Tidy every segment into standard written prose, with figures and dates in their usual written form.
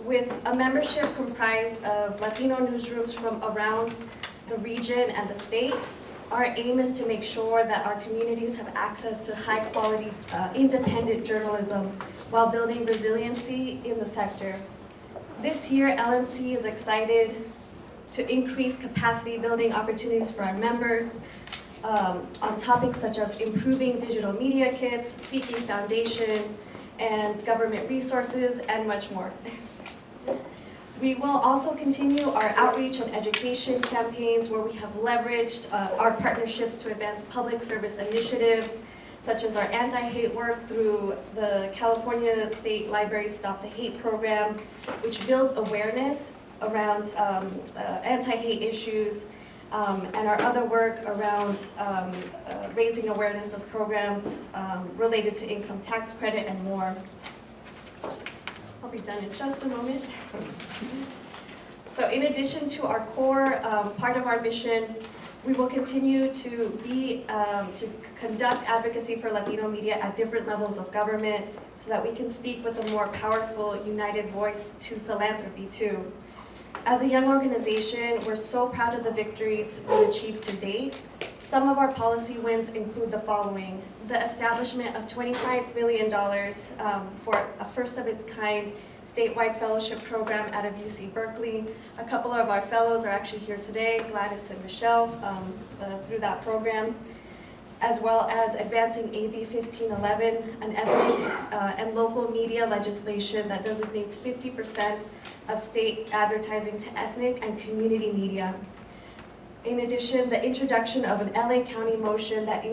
With a membership comprised of Latino newsrooms from around the region and the state, our aim is to make sure that our communities have access to high-quality, independent journalism while building resiliency in the sector. This year, LMC is excited to increase capacity building opportunities for our members on topics such as improving digital media kits, seeking foundation and government resources, and much more. We will also continue our outreach and education campaigns where we have leveraged our partnerships to advance public service initiatives, such as our anti-hate work through the California State Library Stop the Hate program, which builds awareness around anti-hate issues, and our other work around raising awareness of programs related to income tax credit and more. I'll be done in just a moment. So in addition to our core part of our mission, we will continue to conduct advocacy for Latino media at different levels of government so that we can speak with a more powerful, united voice to philanthropy too. As a young organization, we're so proud of the victories we've achieved to date. Some of our policy wins include the following: the establishment of $25 million for a first-of-its-kind statewide fellowship program out of UC Berkeley. A couple of our fellows are actually here today, Gladys and Michelle, through that program, as well as advancing AB 1511, an ethnic and local media legislation that designates 50% of state advertising to ethnic and community media. In addition, the introduction of an LA County motion that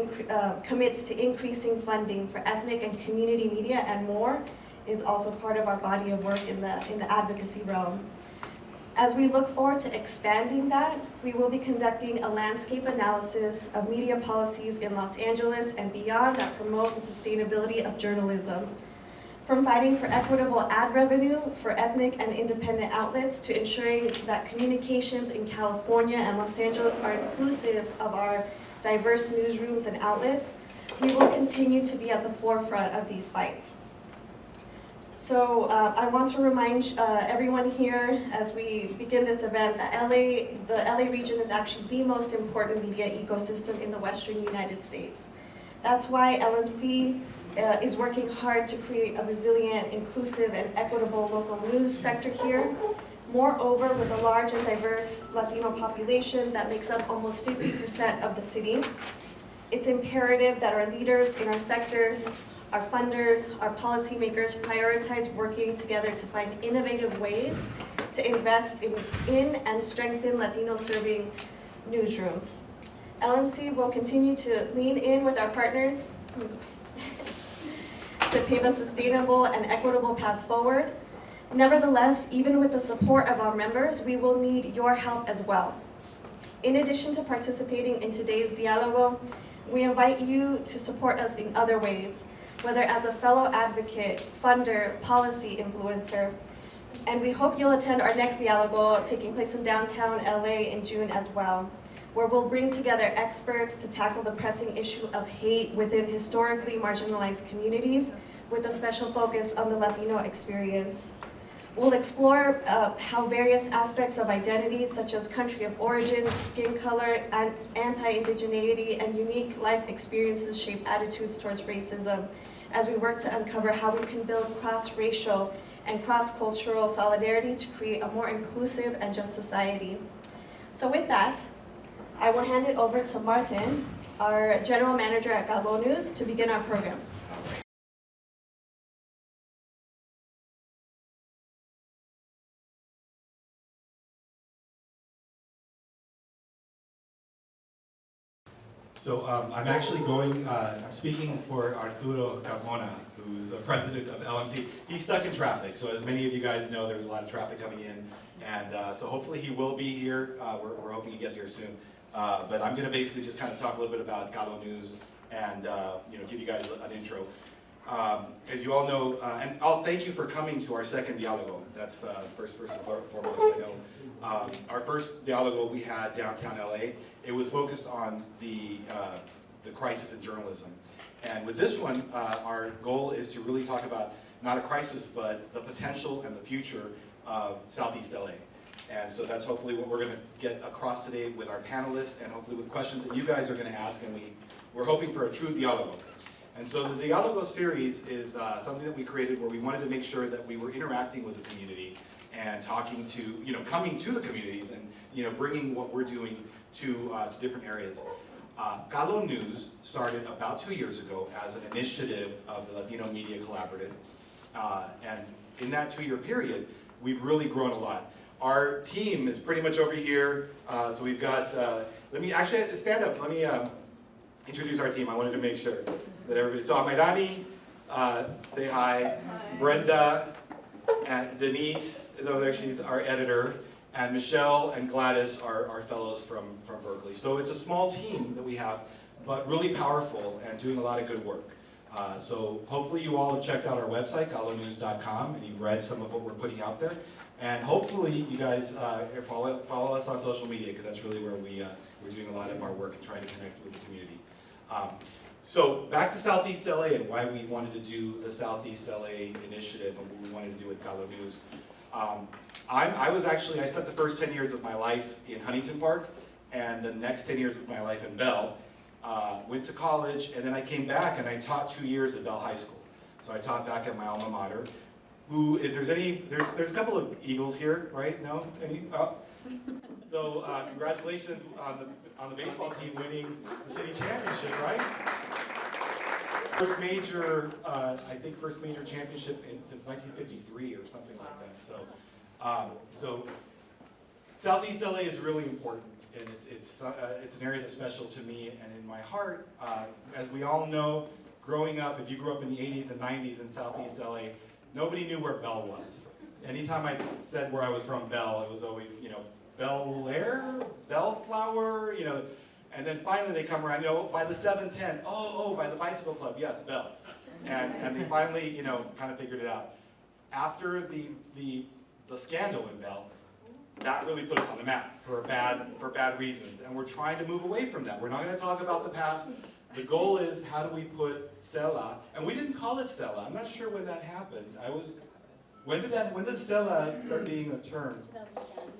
commits to increasing funding for ethnic and community media and more is also part of our body of work in the advocacy realm. As we look forward to expanding that, we will be conducting a landscape analysis of media policies in Los Angeles and beyond that promote the sustainability of journalism. From fighting for equitable ad revenue for ethnic and independent outlets to ensuring that communications in California and Los Angeles are inclusive of our diverse newsrooms and outlets, we will continue to be at the forefront of these fights. So I want to remind everyone here as we begin this event that the LA region is actually the most important media ecosystem in the Western United States. That's why LMC is working hard to create a resilient, inclusive, and equitable local news sector here. Moreover, with a large and diverse Latino population that makes up almost 50% of the city, it's imperative that our leaders in our sectors, our funders, our policymakers prioritize working together to find innovative ways to invest in and strengthen Latino-serving newsrooms. LMC will continue to lean in with our partners to pave a sustainable and equitable path forward. Nevertheless, even with the support of our members, we will need your help as well. In addition to participating in today's Diálogo, we invite you to support us in other ways, whether as a fellow advocate, funder, policy influencer. And we hope you'll attend our next Diálogo taking place in downtown LA in June as well, where we'll bring together experts to tackle the pressing issue of hate within historically marginalized communities with a special focus on the Latino experience. We'll explore how various aspects of identity, such as country of origin, skin color, and anti-indigeneity, and unique life experiences shape attitudes towards racism, as we work to uncover how we can build cross-racial and cross-cultural solidarity to create a more inclusive and just society. So with that, I will hand it over to Martin, our General Manager at CALÓ News, to begin our program. So I'm actually I'm speaking for Arturo Carmona, who's the president of LMC. He's stuck in traffic, so as many of you guys know, there's a lot of traffic coming in, and so hopefully he will be here. We're hoping he gets here soon. But I'm going to basically just kind of talk a little bit about CALÓ News and give you guys an intro. As you all know, and I'll thank you for coming to our second Diálogo. That's first and foremost, I know. Our first Diálogo we had downtown LA. It was focused on the crisis in journalism. And with this one, our goal is to really talk about not a crisis, but the potential and the future of Southeast LA. And so that's hopefully what we're going to get across today with our panelists, and hopefully with questions that you guys are going to ask, and we're hoping for a true diálogo. And so the Diálogo series is something that we created where we wanted to make sure that we were interacting with the community and talking to, coming to the communities and, bringing what we're doing to different areas. CALÓ News started about 2 years ago as an initiative of the Latino Media Collaborative. And in that 2-year period, we've really grown a lot. Our team is pretty much over here. So we've got, let me actually stand up. Let me introduce our team. I wanted to make sure that everybody, so Amairani, say hi. Hi. Brenda and Denise is over there. She's our editor. And Michelle and Gladys are our fellows from Berkeley. So it's a small team that we have, but really powerful and doing a lot of good work. So hopefully you all have checked out our website, calonews.com, and you've read some of what we're putting out there. And hopefully you guys follow us on social media, because that's really where we're doing a lot of our work and trying to connect with the community. So back to Southeast LA and why we wanted to do the Southeast LA initiative and what we wanted to do with CALÓ News. I spent the first 10 years of my life in Huntington Park, and the next 10 years of my life in Bell. Went to college, and then I came back and I taught 2 years at Bell High School. So I taught back at my alma mater. Who, if there's any, there's a couple of Eagles here, right? No? Any? Oh. So congratulations on the baseball team winning the city championship, right? First major, I think first major championship since 1953 or something like that. So Southeast LA is really important, and it's an area that's special to me and in my heart. As we all know, growing up, if you grew up in the 80s and 90s in Southeast LA, nobody knew where Bell was. Anytime I said where I was from Bell, it was always, Bel Air, Bellflower, and then finally they come around, by the 710, by the bicycle club, yes, Bell. And they finally, kind of figured it out. After the scandal in Bell, that really put us on the map for bad reasons. And we're trying to move away from that. We're not going to talk about the past. The goal is, how do we put SELA, and we didn't call it SELA. I'm not sure when that happened. When did SELA start being a term?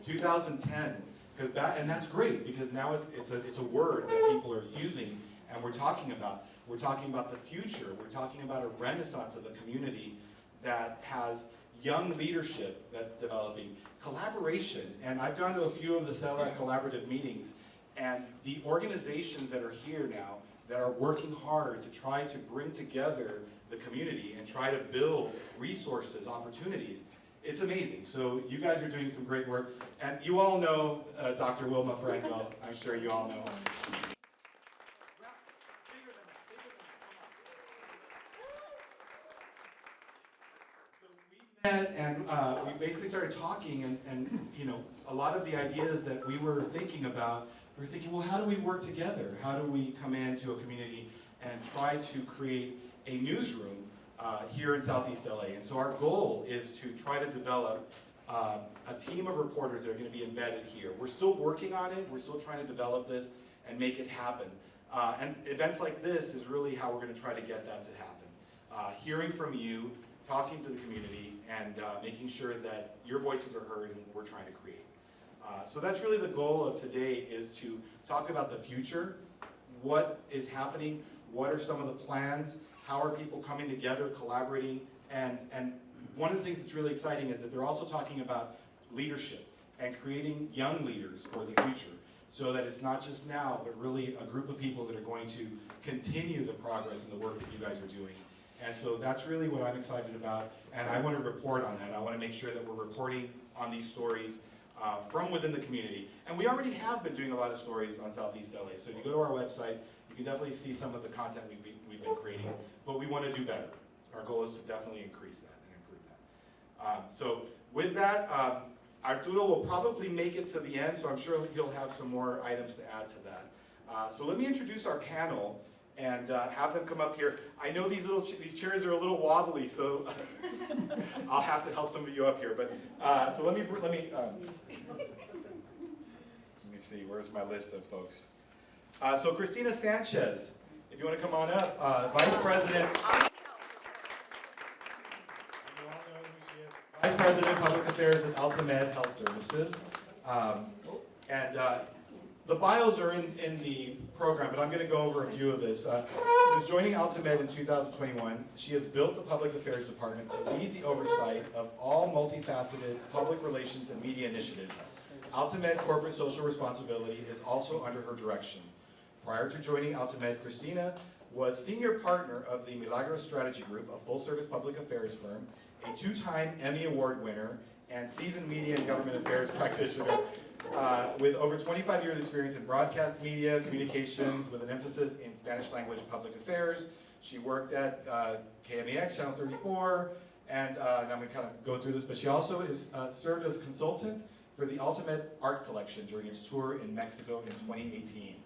2010. And that's great, because now it's a word that people are using, and we're talking about the future. We're talking about a renaissance of the community that has young leadership that's developing, collaboration. And I've gone to a few of the SELA Collaborative meetings, and the organizations that are here now that are working hard to try to bring together the community and try to build resources, opportunities. It's amazing. So you guys are doing some great work. And you all know Dr. Wilma Franco. I'm sure you all know. So we met and we basically started talking, and a lot of the ideas that we were thinking about, we were thinking, well, how do we work together? How do we come into a community and try to create a newsroom here in Southeast LA? And so our goal is to try to develop a team of reporters that are going to be embedded here. We're still working on it. We're still trying to develop this and make it happen. And events like this is really how we're going to try to get that to happen. Hearing from you, talking to the community, and making sure that your voices are heard and what we're trying to create. So that's really the goal of today, is to talk about the future. What is happening? What are some of the plans? How are people coming together, collaborating? And one of the things that's really exciting is that they're also talking about leadership and creating young leaders for the future, so that it's not just now, but really a group of people that are going to continue the progress and the work that you guys are doing. And so that's really what I'm excited about, and I want to report on that. I want to make sure that we're reporting on these stories from within the community. And we already have been doing a lot of stories on Southeast LA. So if you go to our website, you can definitely see some of the content we've been creating, but we want to do better. Our goal is to definitely increase that and improve that. So with that, Arturo will probably make it to the end, so I'm sure he'll have some more items to add to that. So let me introduce our panel and have them come up here. I know these chairs are a little wobbly, so I'll have to help some of you up here. But so let me see. Where's my list of folks? So Cristina Sanchez, if you want to come on up, Vice President. You all know who she is. Vice President, Public Affairs at Altamed Health Services. And the bios are in the program, but I'm going to go over a few of this. Since joining Altamed in 2021, she has built the Public Affairs Department to lead the oversight of all multifaceted public relations and media initiatives. Altamed Corporate Social Responsibility is also under her direction. Prior to joining Altamed, Christina was senior partner of the Milagros Strategy Group, a full-service public affairs firm, a 2-time Emmy Award winner, and seasoned media and government affairs practitioner with over 25 years experience in broadcast media, communications, with an emphasis in Spanish language public affairs. She worked at KMEX, Channel 34, and I'm going to kind of go through this, but she also is served as a consultant for the Altamed Art Collection during its tour in Mexico in 2018.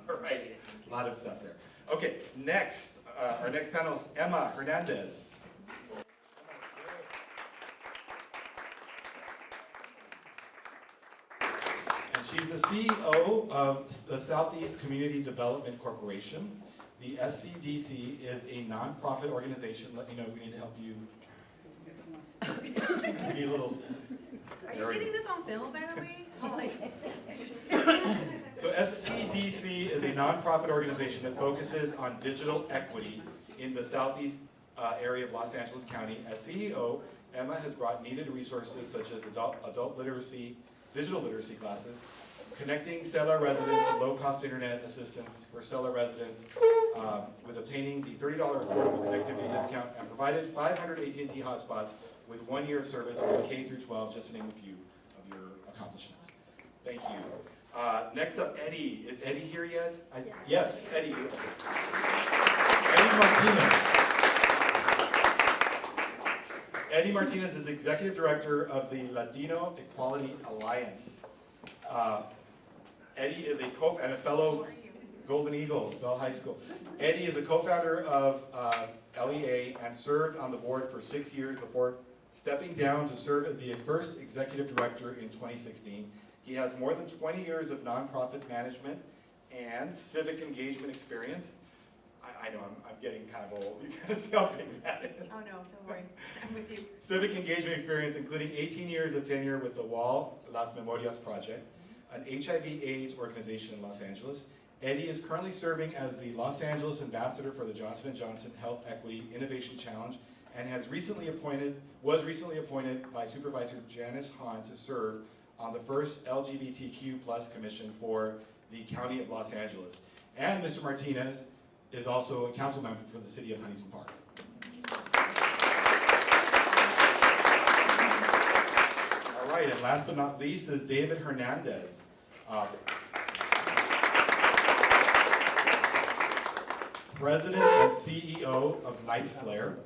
All right, a lot of stuff there. Okay, next, our next panelist, Emma Hernandez. And she's the CEO of the Southeast Community Development Corporation. The SCDC is a nonprofit organization. Let me know if we need to help you. We need a little. Are you getting this on film, by the way? So SCDC is a nonprofit organization that focuses on digital equity in the southeast area of Los Angeles County. As CEO, Emma has brought needed resources such as adult literacy, digital literacy classes, connecting SELA residents to low-cost internet assistance for SELA residents with obtaining the $30 affordable connectivity discount, and provided 500 AT&T hotspots with 1 year of service for K through 12, just to name a few of your accomplishments. Thank you. Next up, Eddie. Is Eddie here yet? Yes, Eddie. Eddie Martinez. Eddie Martinez is Executive Director of the Latino Equality Alliance. Eddie is and a fellow Golden Eagle, Bell High School. Eddie is a co-founder of LEA and served on the board for 6 years before stepping down to serve as the first Executive Director in 2016. He has more than 20 years of nonprofit management and civic engagement experience. I know I'm getting kind of old. You can see how big that is. Oh no, don't worry. I'm with you. Civic engagement experience, including 18 years of tenure with the Wall Las Memorias Project, an HIV/AIDS organization in Los Angeles. Eddie is currently serving as the Los Angeles Ambassador for the Johnson & Johnson Health Equity Innovation Challenge, and was recently appointed by Supervisor Janice Hahn to serve on the first LGBTQ+ commission for the County of Los Angeles. And Mr. Martinez is also a council member for the city of Huntington Park. All right, and last but not least is David Hernandez. President and CEO of Night Flare.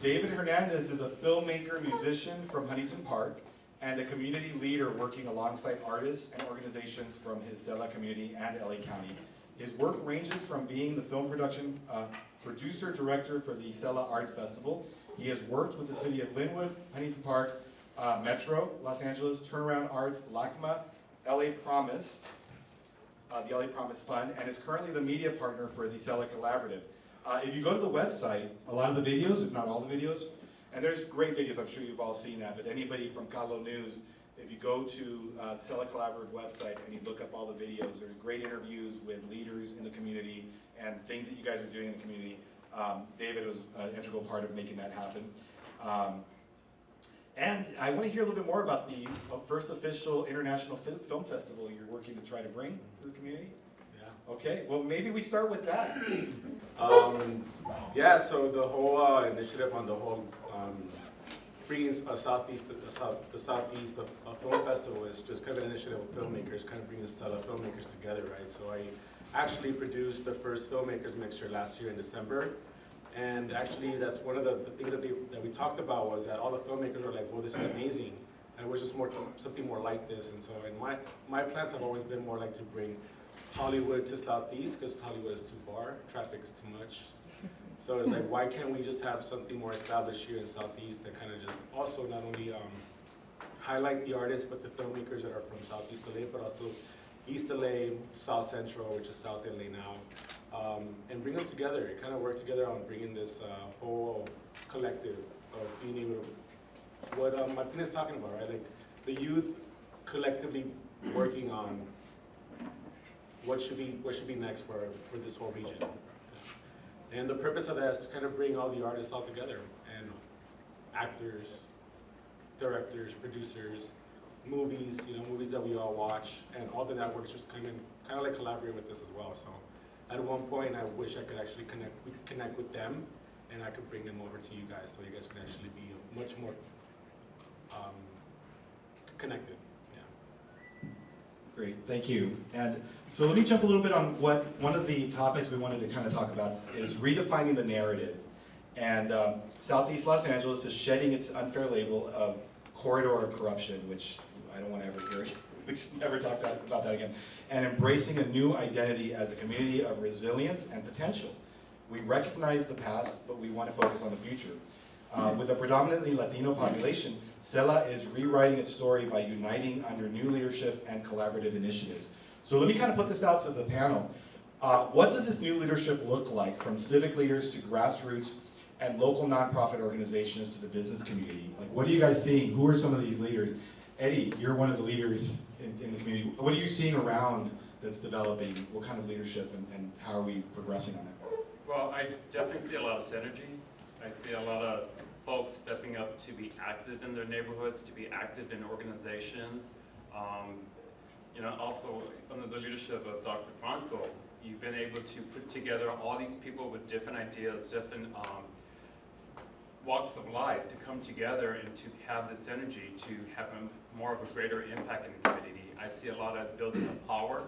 David Hernandez is a filmmaker, musician from Huntington Park, and a community leader working alongside artists and organizations from his SELA community and LA County. His work ranges from being the film production producer-director for the SELA Arts Festival. He has worked with the city of Linwood, Huntington Park, Metro, Los Angeles, Turnaround Arts, LACMA, LA Promise, the LA Promise Fund, and is currently the media partner for the SELA Collaborative. If you go to the website, a lot of the videos, if not all the videos, and there's great videos, I'm sure you've all seen that, but anybody from CALÓ News, if you go to the SELA Collaborative website and you look up all the videos, there's great interviews with leaders in the community and things that you guys are doing in the community. David was an integral part of making that happen. And I want to hear a little bit more about the first official international film festival you're working to try to bring to the community. Yeah. Okay, well maybe we start with that. Yeah, so the whole initiative on the whole bringing the Southeast Film Festival is just kind of an initiative of filmmakers, kind of bringing the filmmakers together, right? So I actually produced the first filmmakers mixture last year in December, and actually that's one of the things that we talked about was that all the filmmakers were like, well, this is amazing, and it was just something more like this. And so, and my plans have always been more like to bring Hollywood to Southeast, because Hollywood is too far, traffic is too much. So it's like, why can't we just have something more established here in Southeast that kind of just also not only highlight the artists, but the filmmakers that are from Southeast LA, but also East LA, South Central, which is South LA now, and bring them together, and kind of work together on bringing this whole collective of being able to, what Martin is talking about, right? Like the youth collectively working on what should be next for this whole region. And the purpose of that is to kind of bring all the artists all together, and actors, directors, producers, movies, movies that we all watch, and all the networks just kind of like collaborate with this as well. So at one point, I wish I could actually connect with them, and I could bring them over to you guys, so you guys can actually be much more connected. Yeah. Great, thank you. And so let me jump a little bit on one of the topics we wanted to kind of talk about is redefining the narrative. And Southeast Los Angeles is shedding its unfair label of corridor of corruption, which I don't want to ever hear. We should never talk about that again. And embracing a new identity as a community of resilience and potential. We recognize the past, but we want to focus on the future. With a predominantly Latino population, SELA is rewriting its story by uniting under new leadership and collaborative initiatives. So let me kind of put this out to the panel. What does this new leadership look like, from civic leaders to grassroots and local nonprofit organizations to the business community? Like, what are you guys seeing? Who are some of these leaders? Eddie, you're one of the leaders in the community. What are you seeing around that's developing? What kind of leadership, and how are we progressing on that? Well, I definitely see a lot of synergy. I see a lot of folks stepping up to be active in their neighborhoods, to be active in organizations. Also under the leadership of Dr. Franco, you've been able to put together all these people with different ideas, different walks of life to come together and to have this energy to have more of a greater impact in the community. I see a lot of building of power.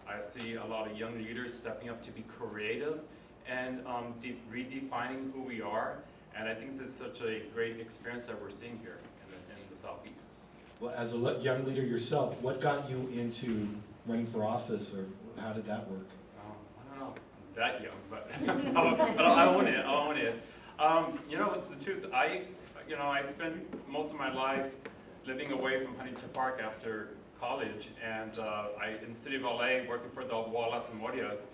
I see a lot of young leaders stepping up to be creative and redefining who we are. And I think this is such a great experience that we're seeing here in the Southeast. Well, as a young leader yourself, what got you into running for office, or how did that work? I don't know, I'm that young, but I own it. The truth, I spent most of my life living away from Huntington Park after college, and in the city of LA, working for the Wallace and Morias,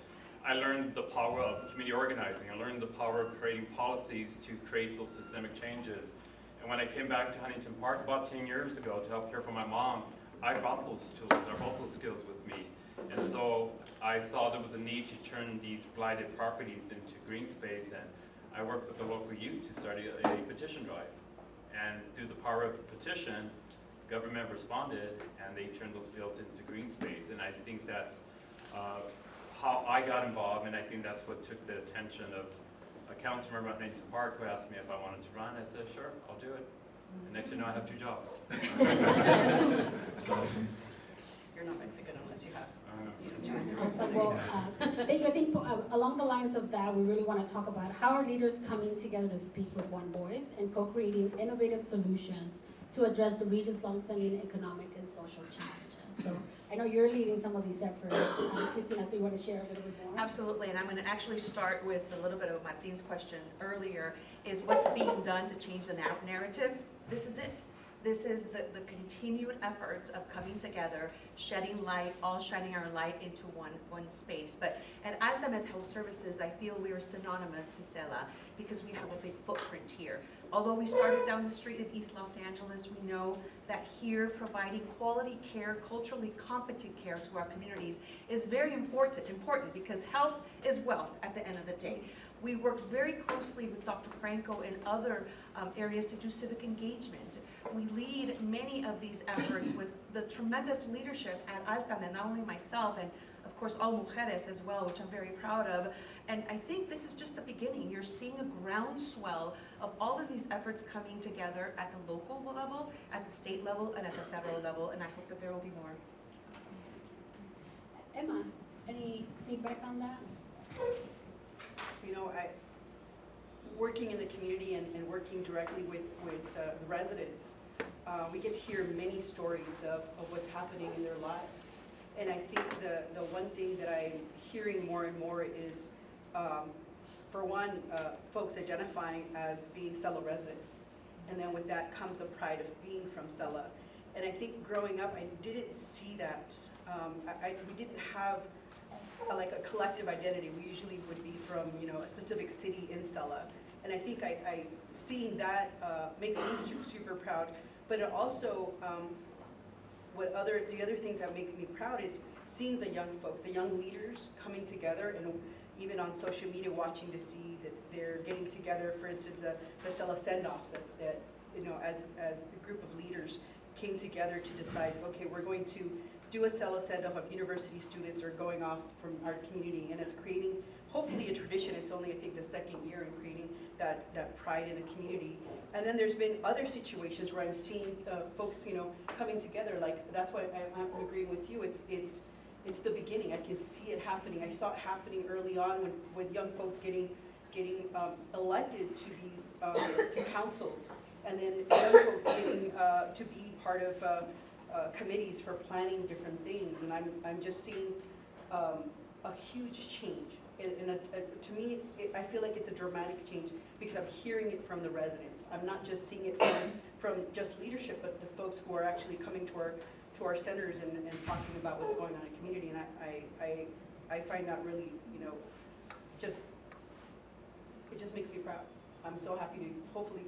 I learned the power of community organizing. I learned the power of creating policies to create those systemic changes. And when I came back to Huntington Park about 10 years ago to help care for my mom, I brought those tools, I brought those skills with me. And so I saw there was a need to turn these blighted properties into green space, and I worked with the local youth to start a petition drive. And through the power of the petition, government responded, and they turned those fields into green space. And I think that's how I got involved, and I think that's what took the attention of a council member at Huntington Park who asked me if I wanted to run. I said, sure, I'll do it. And next thing you know, I have 2 jobs. That's awesome. You're not Mexican unless you have. Awesome. Well, I think along the lines of that, we really want to talk about how are leaders coming together to speak with one voice and co-creating innovative solutions to address the region's long-standing economic and social challenges. So I know you're leading some of these efforts. Cristina, so you want to share a little bit more? Absolutely, and I'm going to actually start with a little bit of Martin's question earlier, is what's being done to change the narrative? This is it. This is the continued efforts of coming together, shedding light, all shining our light into one space. But at Altamed Health Services, I feel we are synonymous to SELA because we have a big footprint here. Although we started down the street in East Los Angeles, we know that here providing quality care, culturally competent care to our communities is very important because health is wealth at the end of the day. We work very closely with Dr. Franco and other areas to do civic engagement. We lead many of these efforts with the tremendous leadership at Altamed, not only myself and of course all mujeres as well, which I'm very proud of. And I think this is just the beginning. You're seeing a groundswell of all of these efforts coming together at the local level, at the state level, and at the federal level, and I hope that there will be more. Emma, any feedback on that? Working in the community and working directly with the residents, we get to hear many stories of what's happening in their lives. And I think the one thing that I'm hearing more and more is, for one, folks identifying as being SELA residents. And then with that comes the pride of being from SELA. And I think growing up, I didn't see that. We didn't have like a collective identity. We usually would be from, you know, a specific city in SELA. And I think seeing that makes me super proud. But it also, the other things that make me proud is seeing the young folks, the young leaders coming together, and even on social media watching to see that they're getting together. For instance, the SELA send-off that you know, as a group of leaders came together to decide, okay, we're going to do a SELA send-off of university students that are going off from our community, and it's creating hopefully a tradition. It's only, I think, the second year in creating that pride in the community. And then there's been other situations where I'm seeing folks, you know, coming together. Like, that's why I'm agreeing with you. It's the beginning. I can see it happening. I saw it happening early on with young folks getting elected to these to councils, and then young folks getting to be part of committees for planning different things. And I'm just seeing a huge change. And to me, I feel like it's a dramatic change because I'm hearing it from the residents. I'm not just seeing it from just leadership, but the folks who are actually coming to our centers and talking about what's going on in the community. And I find that really, you know, it just makes me proud. I'm so happy to hopefully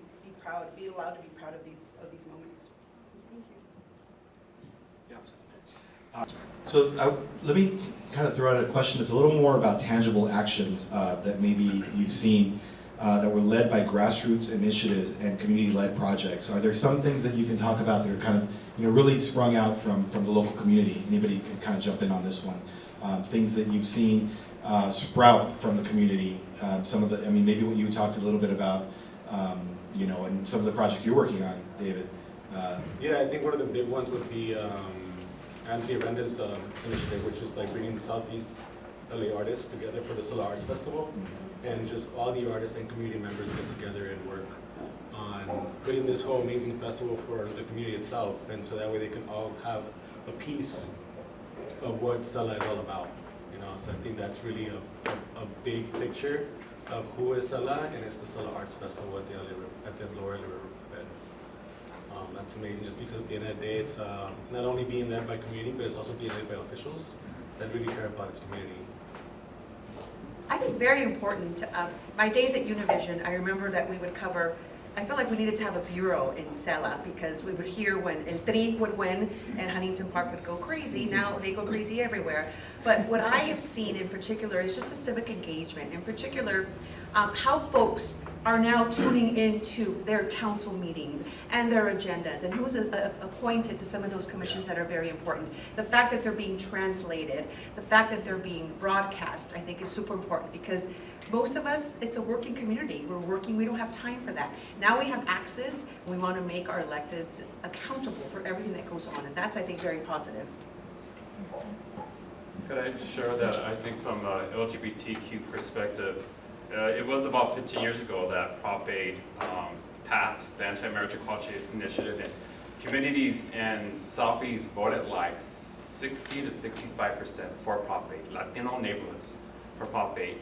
be allowed to be proud of these moments. Thank you. Yeah. So let me kind of throw out a question that's a little more about tangible actions that maybe you've seen that were led by grassroots initiatives and community-led projects. Are there some things that you can talk about that are kind of, you know, really sprung out from the local community? Anybody can kind of jump in on this one. Things that you've seen sprout from the community. Some of the, I mean, maybe what you talked a little bit about, you know, and some of the projects you're working on, David. Yeah, I think one of the big ones would be Anthony Aranda's initiative, which is like bringing Southeast LA artists together for the SELA Arts Festival, and just all the artists and community members get together and work on putting this whole amazing festival for the community itself, and so that way they can all have a piece of what SELA is all about. You know, so I think that's really a big picture of who is SELA, and it's the SELA Arts Festival at the Lower River Bed. That's amazing, just because at the end of the day, it's not only being led by community, but it's also being led by officials that really care about its community. I think very important, my days at Univision, I remember that we would cover, I felt like we needed to have a bureau in SELA because we would hear when El Tri would win and Huntington Park would go crazy. Now they go crazy everywhere. But what I have seen in particular is just a civic engagement, in particular how folks are now tuning into their council meetings and their agendas and who's appointed to some of those commissions that are very important. The fact that they're being translated, the fact that they're being broadcast, I think is super important because most of us, it's a working community. We're working, we don't have time for that. Now we have access, we want to make our electeds accountable for everything that goes on, and that's, I think, very positive. Could I share that I think from an LGBTQ perspective, it was about 15 years ago that Prop 8 passed the Anti-Marriage Equality Initiative, and communities in Southeast voted like 60 to 65% for Prop 8, Latino neighborhoods for Prop 8.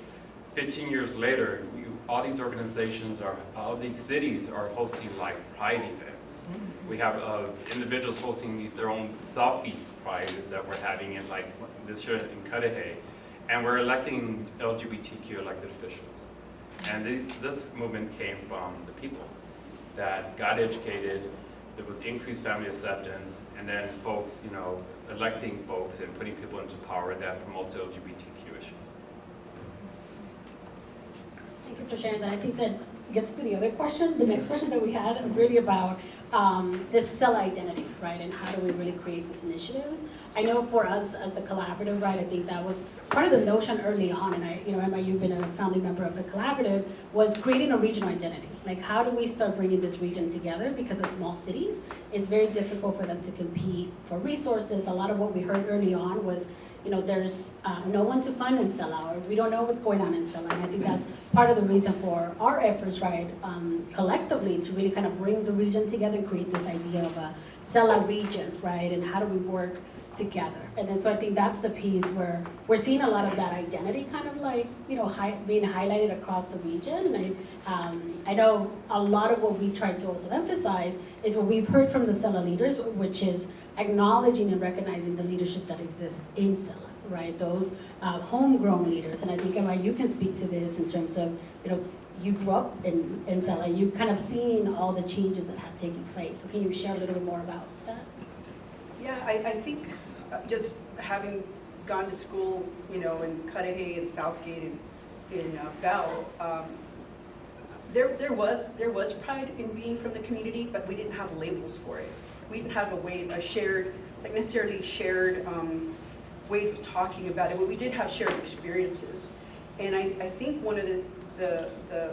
15 years later, all these organizations all these cities are hosting like pride events. We have individuals hosting their own Southeast Pride that we're having in like this year in Cudahy. And we're electing LGBTQ elected officials. And this movement came from the people that got educated, there was increased family acceptance, and then folks, you know, electing folks and putting people into power that promotes LGBTQ issues. Thank you for sharing that. I think that gets to the other question, the next question that we had, really about this SELA identity, right? And how do we really create these initiatives? I know for us as the collaborative, right, I think that was part of the notion early on, and I, you know, Emma, you've been a founding member of the collaborative, was creating a regional identity. Like, how do we start bringing this region together? Because of small cities, it's very difficult for them to compete for resources. A lot of what we heard early on was, you know, there's no one to fund in SELA, or we don't know what's going on in SELA. And I think that's part of the reason for our efforts, right, collectively, to really kind of bring the region together and create this idea of a SELA region, right, and how do we work together. And then so I think that's the piece where we're seeing a lot of that identity kind of like, you know, being highlighted across the region. And I know a lot of what we try to also emphasize is what we've heard from the SELA leaders, which is acknowledging and recognizing the leadership that exists in SELA, right? Those homegrown leaders. And I think, Emma, you can speak to this in terms of, you grew up in SELA, and you've kind of seen all the changes that have taken place. So can you share a little bit more about that? Yeah, I think just having gone to school, in Cudahy and Southgate and in Bell, there was pride in being from the community, but we didn't have labels for it. We didn't have a shared, like necessarily shared ways of talking about it, but we did have shared experiences. And I think one of the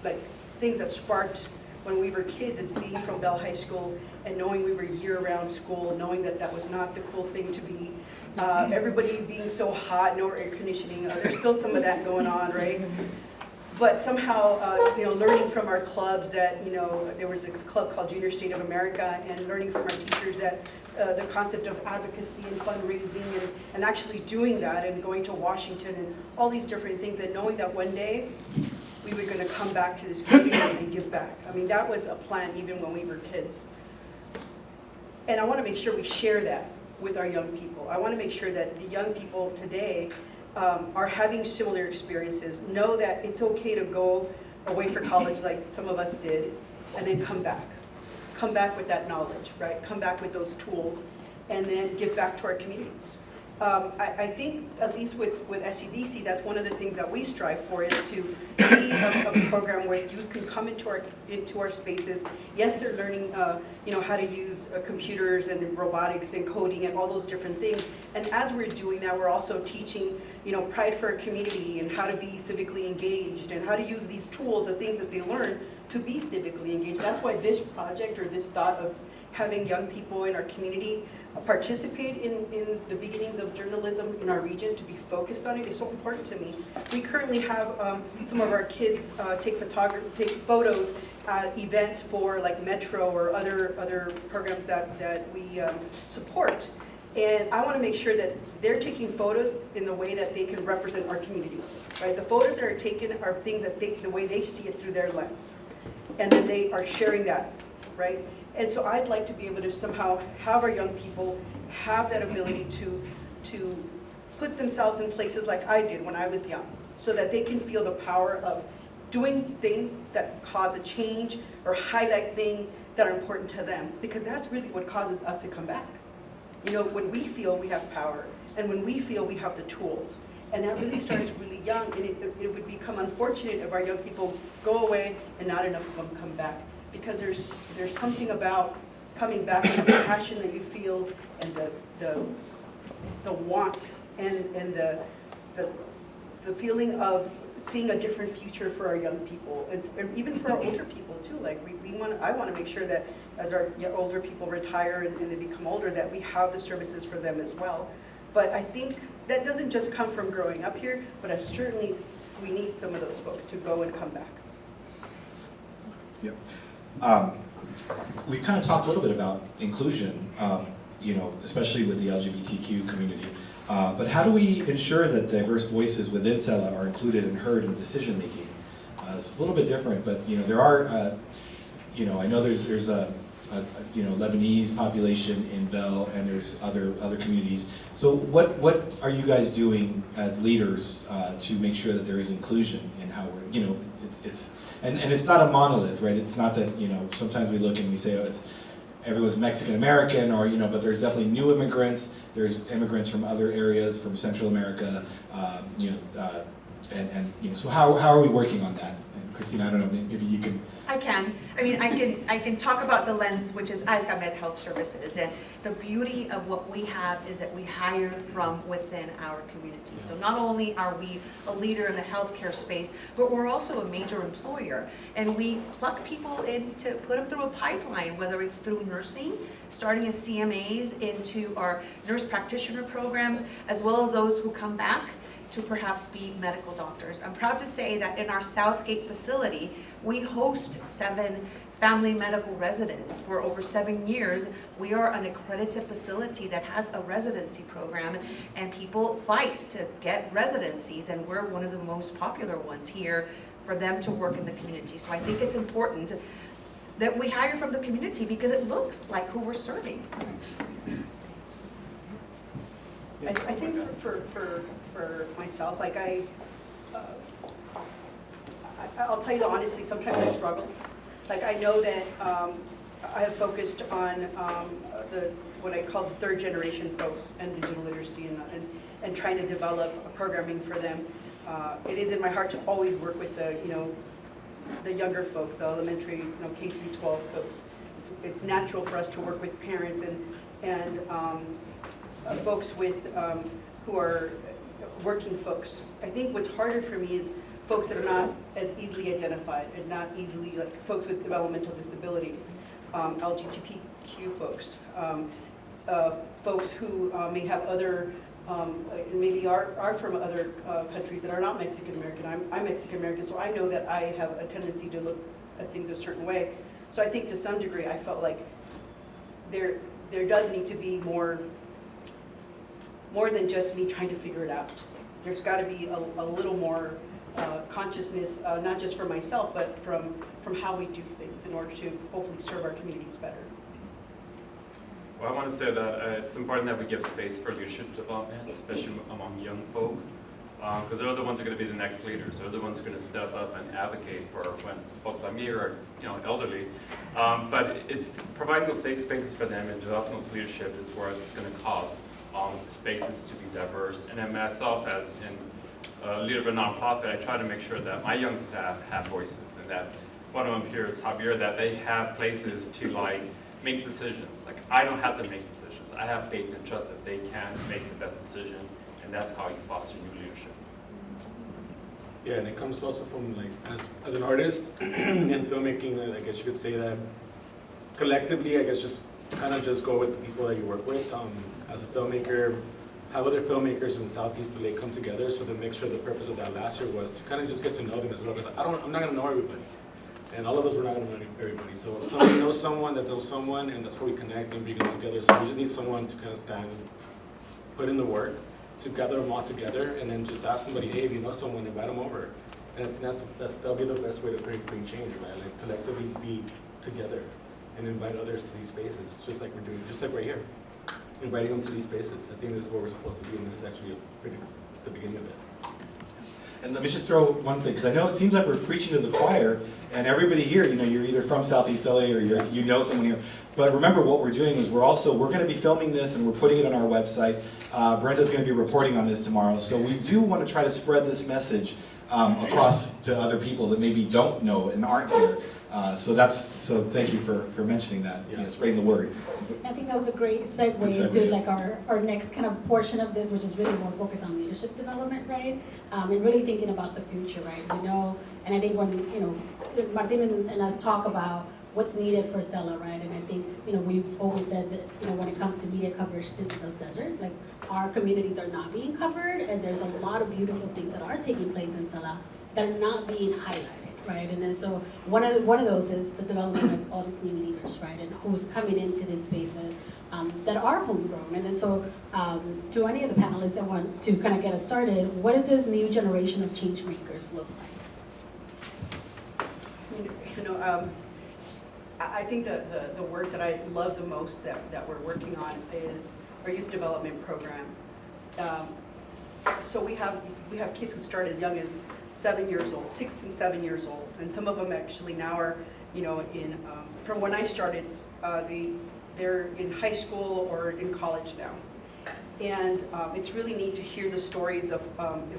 like things that sparked when we were kids is being from Bell High School and knowing we were year-round school, knowing that that was not the cool thing to be. Everybody being so hot, no air conditioning, there's still some of that going on, right? But somehow, learning from our clubs that, there was a club called Junior State of America, and learning from our teachers that the concept of advocacy and fundraising and actually doing that and going to Washington and all these different things, and knowing that one day we were going to come back to this community and give back. I mean, that was a plan even when we were kids. And I want to make sure we share that with our young people. I want to make sure that the young people today are having similar experiences, know that it's okay to go away for college like some of us did, and then come back. Come back with that knowledge, right? Come back with those tools, and then give back to our communities. I think, at least with SEDC, that's one of the things that we strive for, is to be a program where youth can come into our spaces. Yes, they're learning how to use computers and robotics and coding and all those different things. And as we're doing that, we're also teaching pride for our community and how to be civically engaged and how to use these tools, the things that they learn, to be civically engaged. That's why this project, or this thought of having young people in our community participate in the beginnings of journalism in our region, to be focused on it, is so important to me. We currently have some of our kids take photos at events for like Metro or other programs that we support. And I want to make sure that they're taking photos in the way that they can represent our community, right? The photos that are taken are things that the way they see it through their lens. And then they are sharing that, right? And so I'd like to be able to somehow have our young people have that ability to put themselves in places like I did when I was young, so that they can feel the power of doing things that cause a change or highlight things that are important to them, because that's really what causes us to come back. When we feel we have power, and when we feel we have the tools. And that really starts really young, and it would become unfortunate if our young people go away and not enough of them come back. Because there's something about coming back and the passion that you feel, and the want and the feeling of seeing a different future for our young people, and even for our older people too. Like I want to make sure that as our older people retire and they become older, that we have the services for them as well. But I think that doesn't just come from growing up here, but certainly we need some of those folks to go and come back. Yep. We've kind of talked a little bit about inclusion, especially with the LGBTQ community. But how do we ensure that diverse voices within SELA are included and heard in decision making? It's a little bit different, but there are, I know there's a Lebanese population in Bell, and there's other communities. So what are you guys doing as leaders to make sure that there is inclusion in how we're, and it's not a monolith, right? It's not that, sometimes we look and we say, oh, everyone's Mexican American, or, but there's definitely new immigrants. There's immigrants from other areas, from Central America, so how are we working on that? And Christina, I don't know, maybe you can. I can. I can talk about the lens, which is Alcamed Health Services, and the beauty of what we have is that we hire from within our community. So not only are we a leader in the healthcare space, but we're also a major employer, and we pluck people in to put them through a pipeline, whether it's through nursing, starting as CMAs into our nurse practitioner programs, as well as those who come back to perhaps be medical doctors. I'm proud to say that in our Southgate facility, we host 7 family medical residents. For over 7 years, we are an accredited facility that has a residency program, and people fight to get residencies, and we're one of the most popular ones here for them to work in the community. So I think it's important that we hire from the community, because it looks like who we're serving. I think for myself, like I'll tell you honestly, sometimes I struggle. Like I know that I have focused on what I call the third generation folks and digital literacy and trying to develop programming for them. It is in my heart to always work with the younger folks, the elementary, K through 12 folks. It's natural for us to work with parents and folks with who are working folks. I think what's harder for me is folks that are not as easily identified and not easily, like folks with developmental disabilities, LGBTQ folks, folks who may have other, maybe are from other countries that are not Mexican American. I'm Mexican American, so I know that I have a tendency to look at things a certain way. So I think to some degree I felt like there does need to be more than just me trying to figure it out. There's got to be a little more consciousness, not just for myself, but from how we do things in order to hopefully serve our communities better. Well, I want to say that it's important that we give space for leadership development, especially among young folks, because they're the ones who are going to be the next leaders. They're the ones who are going to step up and advocate for when folks like me are, elderly. But it's providing those safe spaces for them and developing those leadership is where it's going to cause spaces to be diverse. And then myself, as a leader of a nonprofit, I try to make sure that my young staff have voices, and that one of them here is Javier, that they have places to make decisions. Like I don't have to make decisions. I have faith and trust that they can make the best decision, and that's how you foster new leadership. Yeah, and it comes also from as an artist in filmmaking, I guess you could say that collectively, I guess just go with the people that you work with. As a filmmaker, have other filmmakers in Southeast LA come together. So to make sure the purpose of that last year was to kind of just get to know them as well. Because I'm not gonna know everybody, and all of us were not gonna know everybody. So if somebody knows someone that knows someone, and that's how we connect and bring them together. So we just need someone to kind of stand, put in the work, to gather them all together, and then just ask somebody, hey, if you know someone, invite them over. And that'll be the best way to bring change, right? Like collectively be together and invite others to these spaces, just like we're doing, just like right here. Inviting them to these spaces. I think this is where we're supposed to be, and this is actually the beginning of it. And let me just throw one thing, because I know it seems like we're preaching to the choir, and everybody here, you're either from Southeast LA or you know someone here. But remember, what we're doing is we're going to be filming this and we're putting it on our website. Brenda's going to be reporting on this tomorrow. So we do want to try to spread this message across to other people that maybe don't know and aren't here. So thank you for mentioning that, spreading the word. I think that was a great segue into our next kind of portion of this, which is really more focused on leadership development, right? And really thinking about the future, right? We know, and I think when, Martin and us talk about what's needed for SELA, right? And I think, we've always said that, when it comes to media coverage, this is a desert. Like, our communities are not being covered, and there's a lot of beautiful things that are taking place in SELA that are not being highlighted, right? And then so one of those is the development of all these new leaders, right? And who's coming into these spaces that are homegrown. And then so to any of the panelists that want to kind of get us started, what does this new generation of change makers look like? I think the work that I love the most that we're working on is our youth development program. So we have kids who start as young as 7 years old, 6 and 7 years old, and some of them actually now are, in from when I started, they're in high school or in college now. And it's really neat to hear the stories of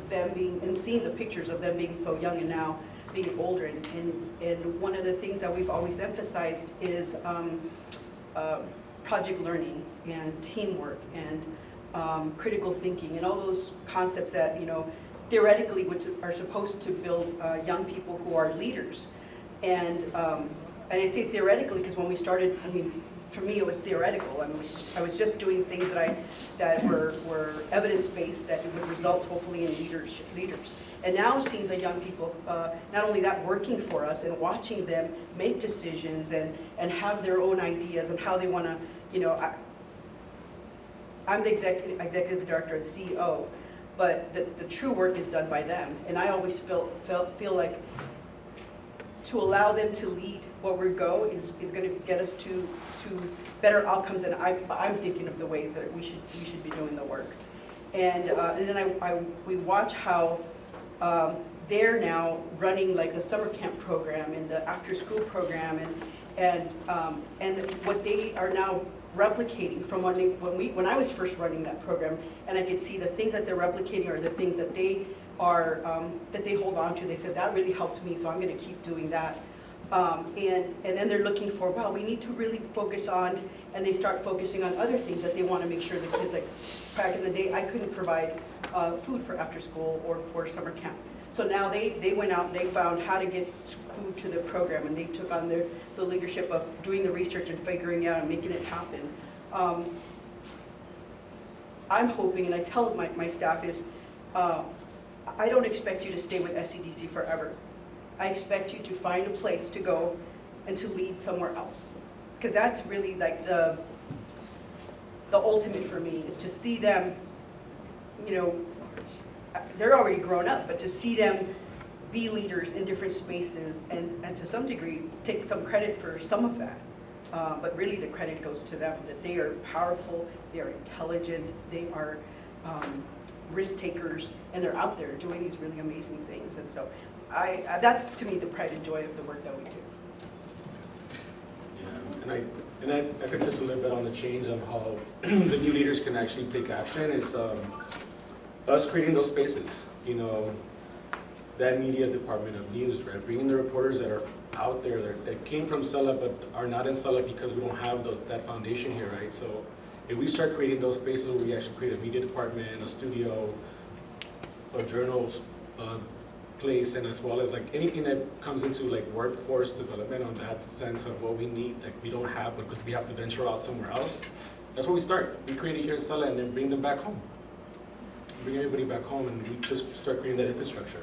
them being, and seeing the pictures of them being so young and now being older. And one of the things that we've always emphasized is project learning and teamwork and critical thinking and all those concepts that, theoretically which are supposed to build young people who are leaders. And I say theoretically because when we started, for me it was theoretical. I was just doing things that were evidence-based that would result hopefully in leaders. And now seeing the young people, not only that, working for us and watching them make decisions and have their own ideas and how they want to, I'm the executive director, the CEO, but the true work is done by them. And I always feel like to allow them to lead where we go is going to get us to better outcomes, and I'm thinking of the ways that we should be doing the work. And then we watch how they're now running like the summer camp program and the after-school program, and what they are now replicating from when I was first running that program, and I could see the things that they're replicating are the things that they are that they hold on to. They said that really helped me, so I'm going to keep doing that. And then they're looking for, well, we need to really focus on, and they start focusing on other things that they want to make sure the kids, like back in the day, I couldn't provide food for after school or for summer camp. So now they went out and they found how to get food to the program, and they took on the leadership of doing the research and figuring out and making it happen. I'm hoping, and I tell my staff is, I don't expect you to stay with SCDC forever. I expect you to find a place to go and to lead somewhere else. Because that's really like the ultimate for me, is to see them, you know, they're already grown up, but to see them be leaders in different spaces and to some degree take some credit for some of that. But really the credit goes to them, that they are powerful, they are intelligent, they are risk takers, and they're out there doing these really amazing things. And so that's to me the pride and joy of the work that we do. Yeah, and I could touch a little bit on the change on how the new leaders can actually take action. It's us creating those spaces, you know, that media department of news, right? Bringing the reporters that are out there that came from SELA but are not in SELA because we don't have that foundation here, right? So if we start creating those spaces where we actually create a media department, a studio, a journals place, and as well as like anything that comes into like workforce development on that sense of what we need, like we don't have because we have to venture out somewhere else. That's where we start. We create it here in SELA and then bring them back home. Bring everybody back home and we just start creating that infrastructure.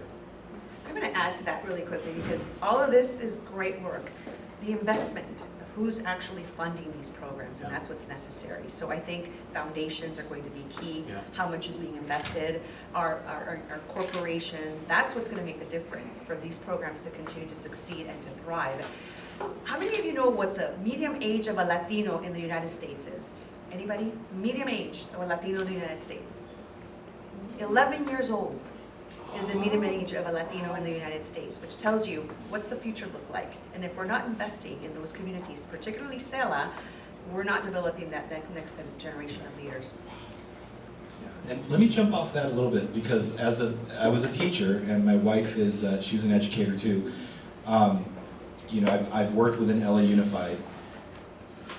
I'm going to add to that really quickly because all of this is great work. The investment of who's actually funding these programs, and that's what's necessary. So I think foundations are going to be key. Yeah. How much is being invested, our corporations, that's what's going to make the difference for these programs to continue to succeed and to thrive. How many of you know what the median age of a Latino in the United States is? Anybody? Median age of a Latino in the United States. 11 years old is the median age of a Latino in the United States, which tells you what's the future look like. And if we're not investing in those communities, particularly SELA, we're not developing that next generation of leaders. And let me jump off that a little bit, because I was a teacher, and my wife is she's an educator too. You know, I've worked within LA Unified.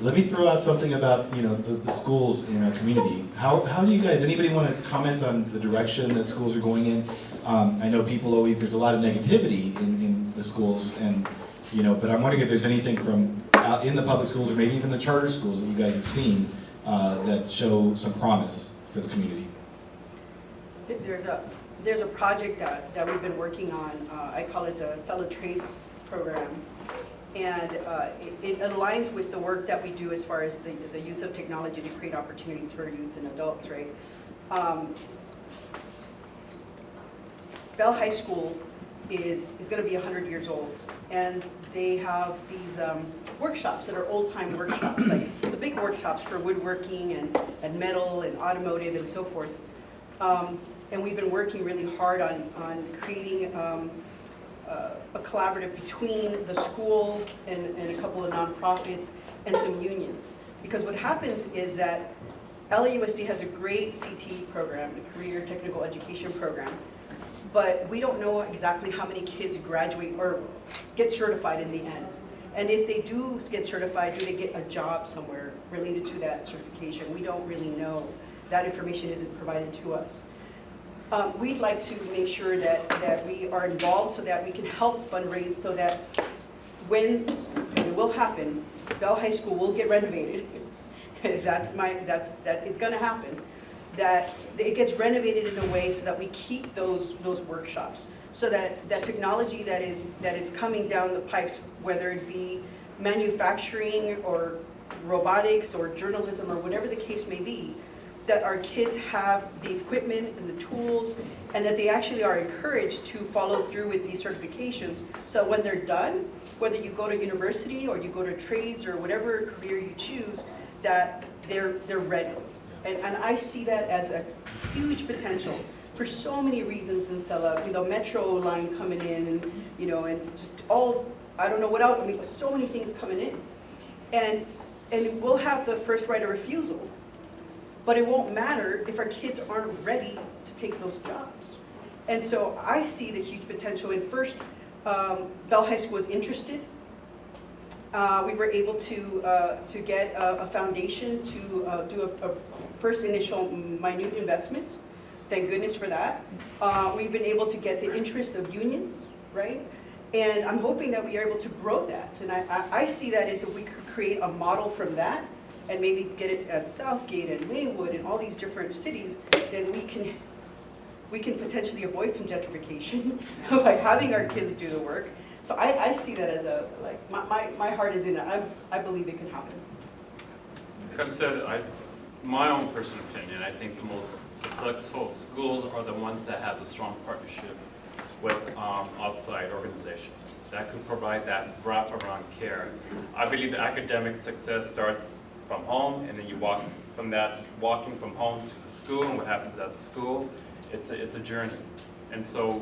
Let me throw out something about, you know, the schools in our community. How do you guys, anybody want to comment on the direction that schools are going in? I know people always, there's a lot of negativity in the schools, and, you know, but I'm wondering if there's anything from out in the public schools or maybe even the charter schools that you guys have seen that show some promise for the community. There's a project that we've been working on. I call it the SELA Trades program. And it aligns with the work that we do as far as the use of technology to create opportunities for youth and adults, right? Bell High School is going to be 100 years old, and they have these workshops that are old-time workshops, like the big workshops for woodworking and metal and automotive and so forth. And we've been working really hard on creating a collaborative between the school and a couple of nonprofits and some unions. Because what happens is that LAUSD has a great CTE program, a career technical education program, but we don't know exactly how many kids graduate or get certified in the end. And if they do get certified, do they get a job somewhere related to that certification? We don't really know. That information isn't provided to us. We'd like to make sure that we are involved so that we can help fundraise so that when, because it will happen, Bell High School will get renovated. It's gonna happen. That it gets renovated in a way so that we keep those workshops. So that technology that is coming down the pipes, whether it be manufacturing or robotics or journalism or whatever the case may be, that our kids have the equipment and the tools, and that they actually are encouraged to follow through with these certifications, so when they're done, whether you go to university or you go to trades or whatever career you choose, that they're ready. And I see that as a huge potential for so many reasons in SELA, metro line coming in and, and just all, I don't know what else, so many things coming in. And we'll have the first right of refusal, but it won't matter if our kids aren't ready to take those jobs. And so I see the huge potential. And first, Bell High School is interested. We were able to get a foundation to do a first initial minute investment. Thank goodness for that. We've been able to get the interest of unions, right? And I'm hoping that we are able to grow that. And I see that as if we could create a model from that and maybe get it at Southgate and Maywood and all these different cities, then we can potentially avoid some gentrification by having our kids do the work. So I see that as a, like, my heart is in it. I believe it can happen. Like I said, my own personal opinion, I think the most successful schools are the ones that have the strong partnership with outside organizations that could provide that wraparound care. I believe that academic success starts from home, and then you walk from that, walking from home to the school, and what happens at the school, it's a journey. And so,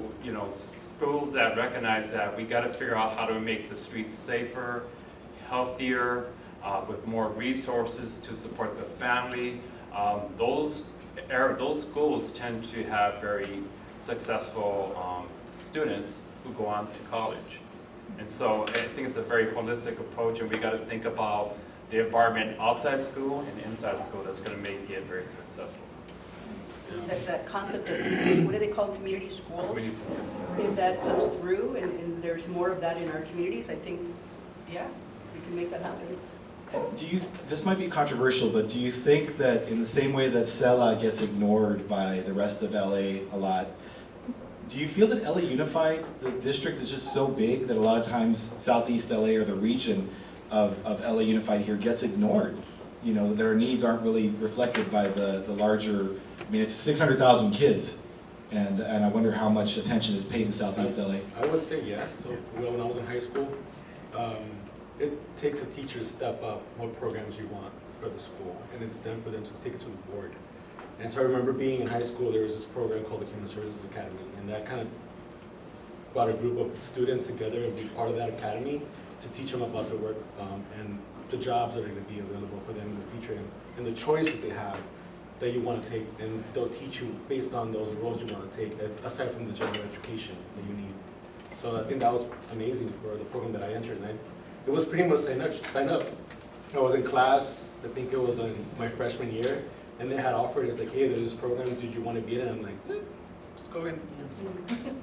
schools that recognize that, we got to figure out how to make the streets safer, healthier, with more resources to support the family. Those schools tend to have very successful students who go on to college. And so I think it's a very holistic approach, and we got to think about the environment outside school and inside school that's going to make it very successful. That concept of, what do they call community schools? Community schools. If that comes through and there's more of that in our communities, I think, yeah, we can make that happen. This might be controversial, but do you think that in the same way that SELA gets ignored by the rest of LA a lot, do you feel that LA Unified, the district, is just so big that a lot of times Southeast LA or the region of LA Unified here gets ignored? Their needs aren't really reflected by the larger, it's 600,000 kids, and I wonder how much attention is paid to Southeast LA. I would say yes. So when I was in high school, it takes a teacher to step up what programs you want for the school, and it's then for them to take it to the board. And so I remember being in high school, there was this program called the Human Services Academy, and that kind of brought a group of students together and be part of that academy to teach them about their work and the jobs that are going to be available for them in the future, and the choice that they have that you want to take, and they'll teach you based on those roles you want to take, aside from the general education that you need. So I think that was amazing for the program that I entered, and it was pretty much sign up. I was in class, I think it was in my freshman year, and they had offered, it's like, hey, there's this program, did you want to be in it? I'm like, let's go in.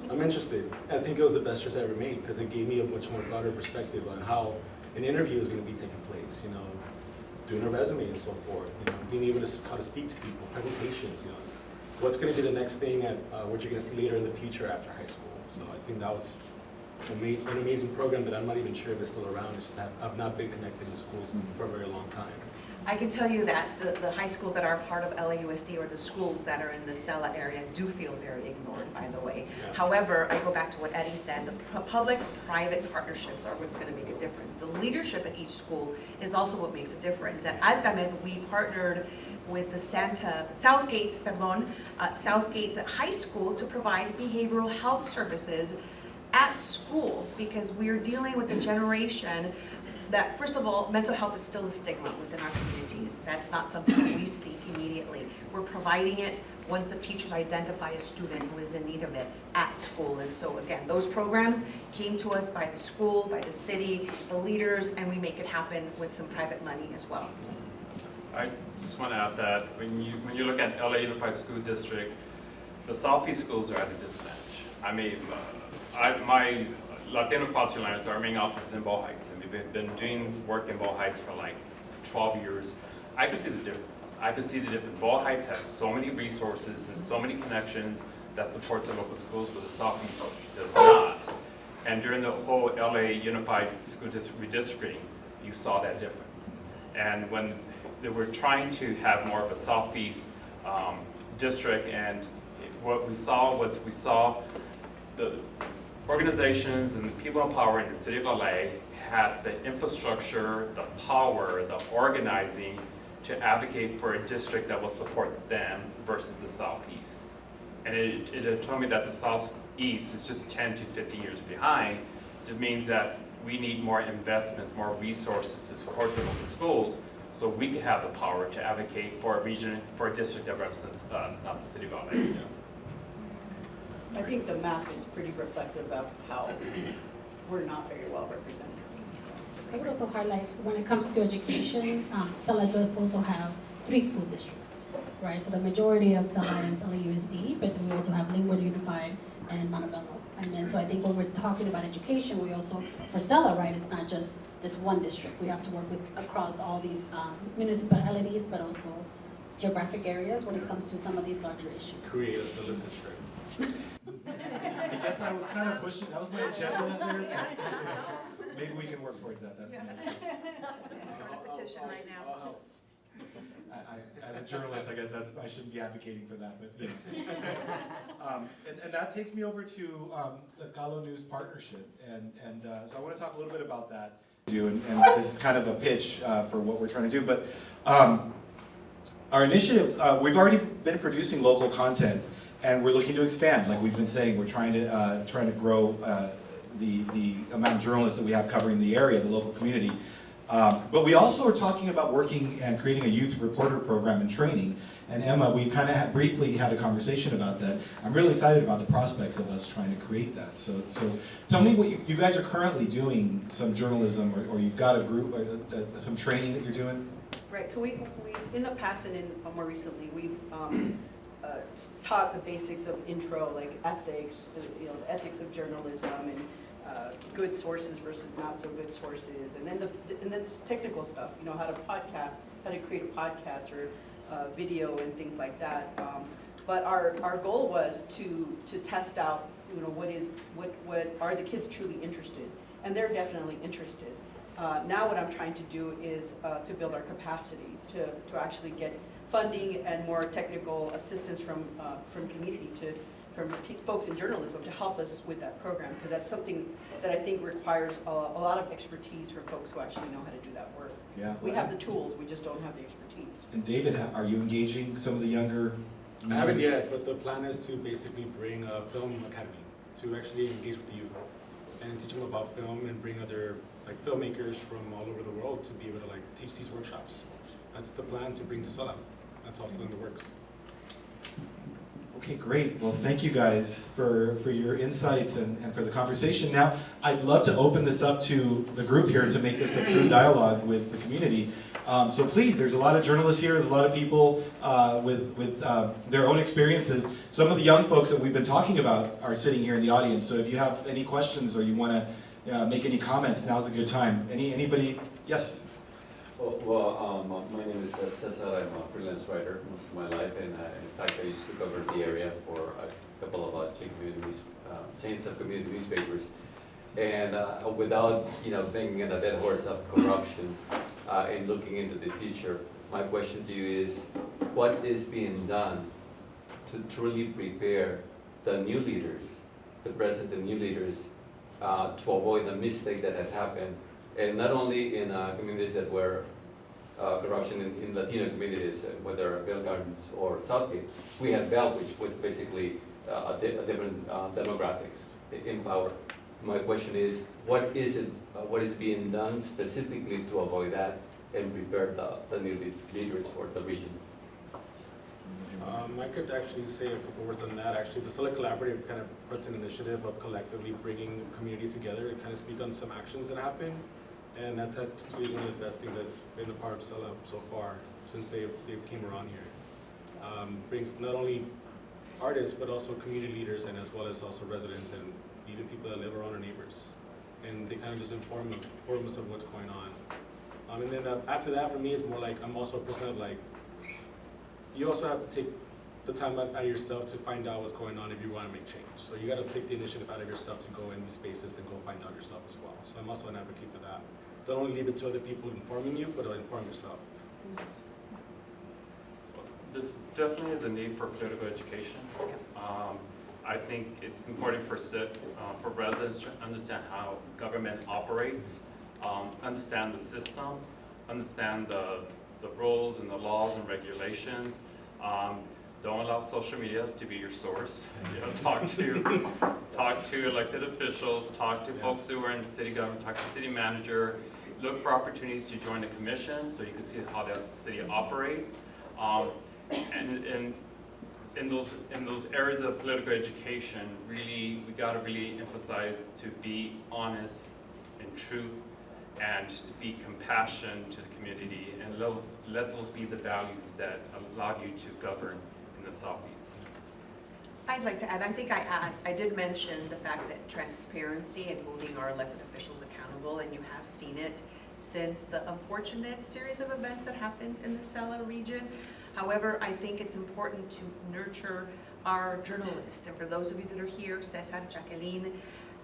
I'm interested. I think it was the best choice I ever made, because it gave me a much more broader perspective on how an interview is going to be taking place, doing a resume and so forth, being able to how to speak to people, presentations, what's going to be the next thing at what you're going to see later in the future after high school. So I think that was an amazing program that I'm not even sure if it's still around. It's just that I've not been connected in schools for a very long time. I can tell you that the high schools that are part of LAUSD, or the schools that are in the SELA area, do feel very ignored, by the way. Yeah. However, I go back to what Eddie said, the public-private partnerships are what's going to make a difference. The leadership at each school is also what makes a difference. At Altamed, we partnered with the Southgate High School to provide behavioral health services at school, because we're dealing with a generation that, first of all, mental health is still a stigma within our communities. That's not something that we seek immediately. We're providing it once the teachers identify a student who is in need of it at school. And so again, those programs came to us by the school, by the city, the leaders, and we make it happen with some private money as well. I just want to add that when you look at LA Unified School District, the Southeast schools are at a disadvantage. My Latino Quality Alliance, our main office is in Ball Heights, and we've been doing work in Ball Heights for like 12 years. I can see the difference. I can see the difference. Ball Heights has so many resources and so many connections that supports the local schools, but the Southeast does not. And during the whole LA Unified School District redistricting, you saw that difference. And when they were trying to have more of a Southeast district, and what we saw was the organizations and the people in power in the city of LA had the infrastructure, the power, the organizing to advocate for a district that will support them versus the Southeast. And it told me that the Southeast is just 10 to 15 years behind. It means that we need more investments, more resources to support the local schools, so we can have the power to advocate for a region, for a district that represents us, not the city of LA. I think the map is pretty reflective of how we're not very well represented. I would also highlight, when it comes to education, SELA does also have 3 school districts, right? So the majority of SELA is LAUSD, but we also have Linwood Unified and Montebello. And then, so I think when we're talking about education, we also, for SELA, right, it's not just this one district. We have to work with across all these municipalities, but also geographic areas when it comes to some of these larger issues. Create a SELA district. I guess I was kind of pushing, that was my agenda in there. But, maybe we can work towards that, that's nice. Start a petition right now. As a journalist, I guess I shouldn't be advocating for that, but and that takes me over to the CALÓ News partnership, and so I want to talk a little bit about that. And this is kind of a pitch for what we're trying to do, but our initiative, we've already been producing local content, and we're looking to expand. Like we've been saying, we're trying to grow the amount of journalists that we have covering the area, the local community. But we also are talking about working and creating a youth reporter program and training. And Emma, we kind of briefly had a conversation about that. I'm really excited about the prospects of us trying to create that. So tell me what you guys are currently doing, some journalism, or you've got a group, some training that you're doing? Right, so we in the past and more recently, we've taught the basics of intro, like ethics, the ethics of journalism, and good sources versus not so good sources, and then that's technical stuff, how to podcast, how to create a podcast or video and things like that. But our goal was to test out, what are the kids truly interested, and they're definitely interested. Now what I'm trying to do is to build our capacity to actually get funding and more technical assistance from community from folks in journalism to help us with that program, because that's something that I think requires a lot of expertise for folks who actually know how to do that work. Yeah. We have the tools, we just don't have the expertise. And David, are you engaging some of the younger? I haven't yet, but the plan is to basically bring a film academy to actually engage with the youth and teach them about film and bring other filmmakers from all over the world to be able to teach these workshops. That's the plan to bring to SELA. That's also in the works. Okay, great. Well, thank you guys for your insights and for the conversation. Now, I'd love to open this up to the group here to make this a true dialogue with the community. So please, there's a lot of journalists here, there's a lot of people with their own experiences. Some of the young folks that we've been talking about are sitting here in the audience, so if you have any questions or you want to make any comments, now's a good time. Anybody? Yes? Well, my name is Cesar. I'm a freelance writer most of my life, and in fact, I used to cover the area for a couple of chains of community newspapers. And without banging on a dead horse of corruption and looking into the future, my question to you is, what is being done to truly prepare the new leaders, the present and new leaders, to avoid the mistakes that have happened? And not only in communities that were corruption in Latino communities, whether Bell Gardens or Southgate, we had Bell, which was basically a different demographics in power. My question is, what is being done specifically to avoid that and prepare the new leaders for the region? I could actually say a couple words on that. Actually, the SELA Collaborative kind of puts an initiative of collectively bringing community together to kind of speak on some actions that happen. And that's actually one of the best things that's been a part of SELA so far since they came around here. Brings not only artists, but also community leaders, and as well as also residents and even people that live around our neighbors. And they kind of just inform us of what's going on. And then after that, for me, it's more like I'm also a person of you also have to take the time out of yourself to find out what's going on if you want to make change. So you got to take the initiative out of yourself to go in these spaces and go find out yourself as well. So I'm also an advocate for that. Don't only leave it to other people informing you, but inform yourself. This definitely is a need for political education. I think it's important for residents to understand how government operates, understand the system, understand the rules and the laws and regulations. Don't allow social media to be your source. You know, talk to elected officials, talk to folks who are in city government, talk to the city manager, look for opportunities to join the commission so you can see how the city operates. And in those areas of political education, really, we got to really emphasize to be honest and truth and be compassionate to the community, and let those be the values that allow you to govern in the Southeast. I'd like to add, I did mention the fact that transparency and holding our elected officials accountable, and you have seen it since the unfortunate series of events that happened in the SELA region. However, I think it's important to nurture our journalists, and for those of you that are here, Cesar, Jacqueline,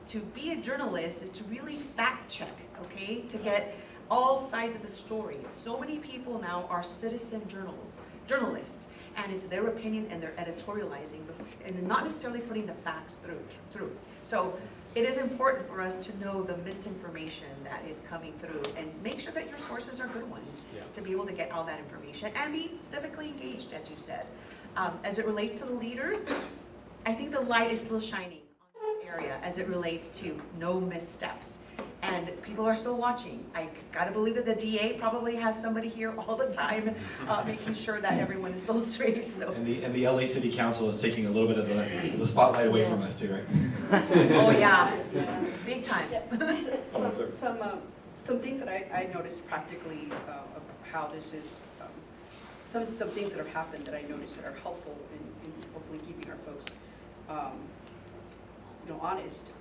to be a journalist is to really fact check, okay? To get all sides of the story. So many people now are citizen journalists, and it's their opinion and they're editorializing, and not necessarily putting the facts through. So it is important for us to know the misinformation that is coming through and make sure that your sources are good ones to be able to get all that information and be civically engaged, as you said. As it relates to the leaders, I think the light is still shining on this area as it relates to no missteps. And people are still watching. I gotta believe that the DA probably has somebody here all the time, making sure that everyone is still straight. So. And the LA City Council is taking a little bit of the spotlight away from us too, right? Oh yeah, big time. Some things that I noticed practically of how this is, some things that have happened that I noticed that are helpful in hopefully keeping our folks, honest.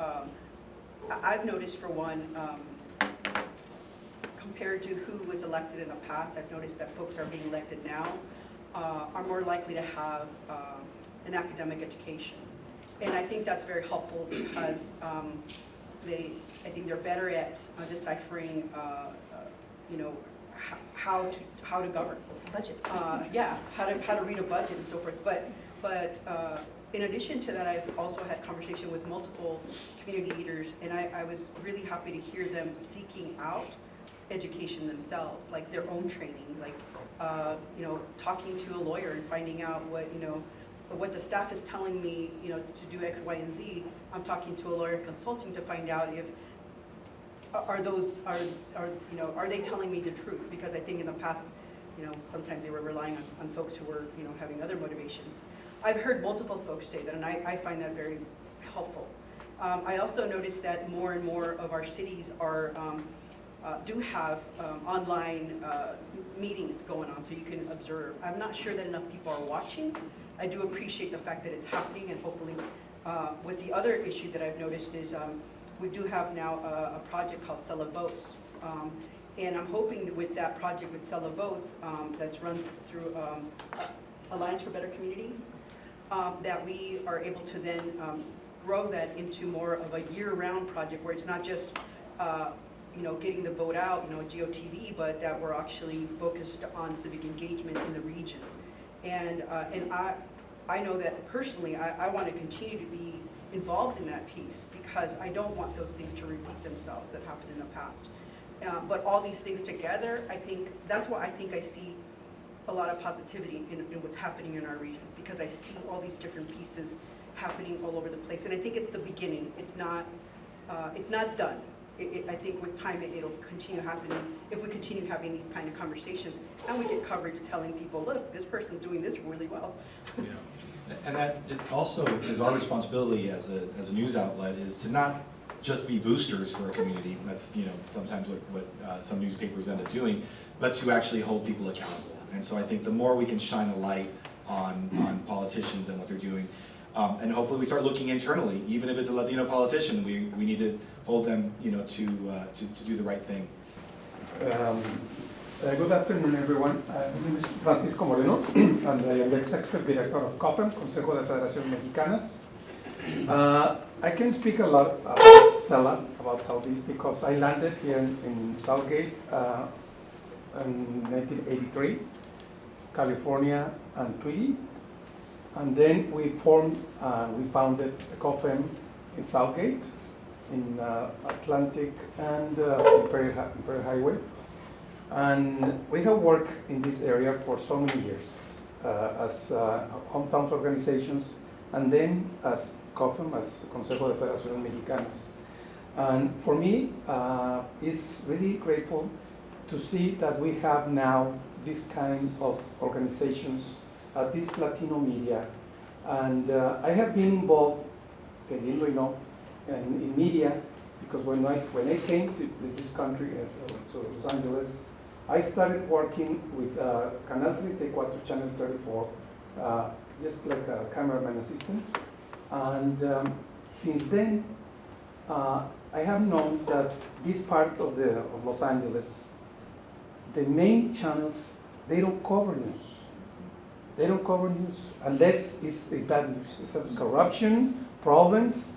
I've noticed, for one, compared to who was elected in the past, I've noticed that folks who are being elected now are more likely to have an academic education. And I think that's very helpful because I think they're better at deciphering, how to govern. Budget. How to read a budget and so forth. But in addition to that, I've also had conversation with multiple community leaders, and I was really happy to hear them seeking out education themselves, like their own training, like talking to a lawyer and finding out what the staff is telling me, to do X, Y, and Z. I'm talking to a lawyer consulting to find out if are they telling me the truth? Because I think in the past, sometimes they were relying on folks who were, having other motivations. I've heard multiple folks say that, and I find that very helpful. I also noticed that more and more of our cities do have online meetings going on, so you can observe. I'm not sure that enough people are watching. I do appreciate the fact that it's happening, and hopefully, with the other issue that I've noticed is we do have now a project called SELA Votes. And I'm hoping that with that project with SELA Votes that's run through Alliance for Better Community, that we are able to then grow that into more of a year-round project where it's not just getting the vote out, GOTV, but that we're actually focused on civic engagement in the region. And I know that personally, I want to continue to be involved in that piece because I don't want those things to repeat themselves that happened in the past. But all these things together, I think that's why I see a lot of positivity in what's happening in our region, because I see all these different pieces happening all over the place. And I think it's the beginning. It's not done. I think with time it'll continue happening if we continue having these kind of conversations and we get coverage telling people, look, this person's doing this really well. Yeah. And that it also is our responsibility as a news outlet is to not just be boosters for a community. That's sometimes what some newspapers end up doing, but to actually hold people accountable. And so I think the more we can shine a light on politicians and what they're doing, and hopefully we start looking internally, even if it's a Latino politician, we need to hold them to do the right thing. Good afternoon, everyone. My name is Francisco Moreno, and I am the Executive Director of COFEM, Consejo de Federaciones Mexicanas. I can speak a lot about SELA, about Southeast, because I landed here in Southgate in 1983, California and Tweedy. And then we founded COFEM in Southgate, in Atlantic and Imperial Highway. And we have worked in this area for so many years as hometown organizations, and then as COFEM, as Consejo de Federaciones Mexicanas. And for me, it's really grateful to see that we have now this kind of organizations, this Latino media. And I have been involved, in media, because when I came to this country, to Los Angeles, I started working with Canal 34, Channel 34, just like a cameraman assistant. And since then, I have known that this part of Los Angeles, the main channels, they don't cover news. They don't cover news unless it's bad news. It's corruption, problems,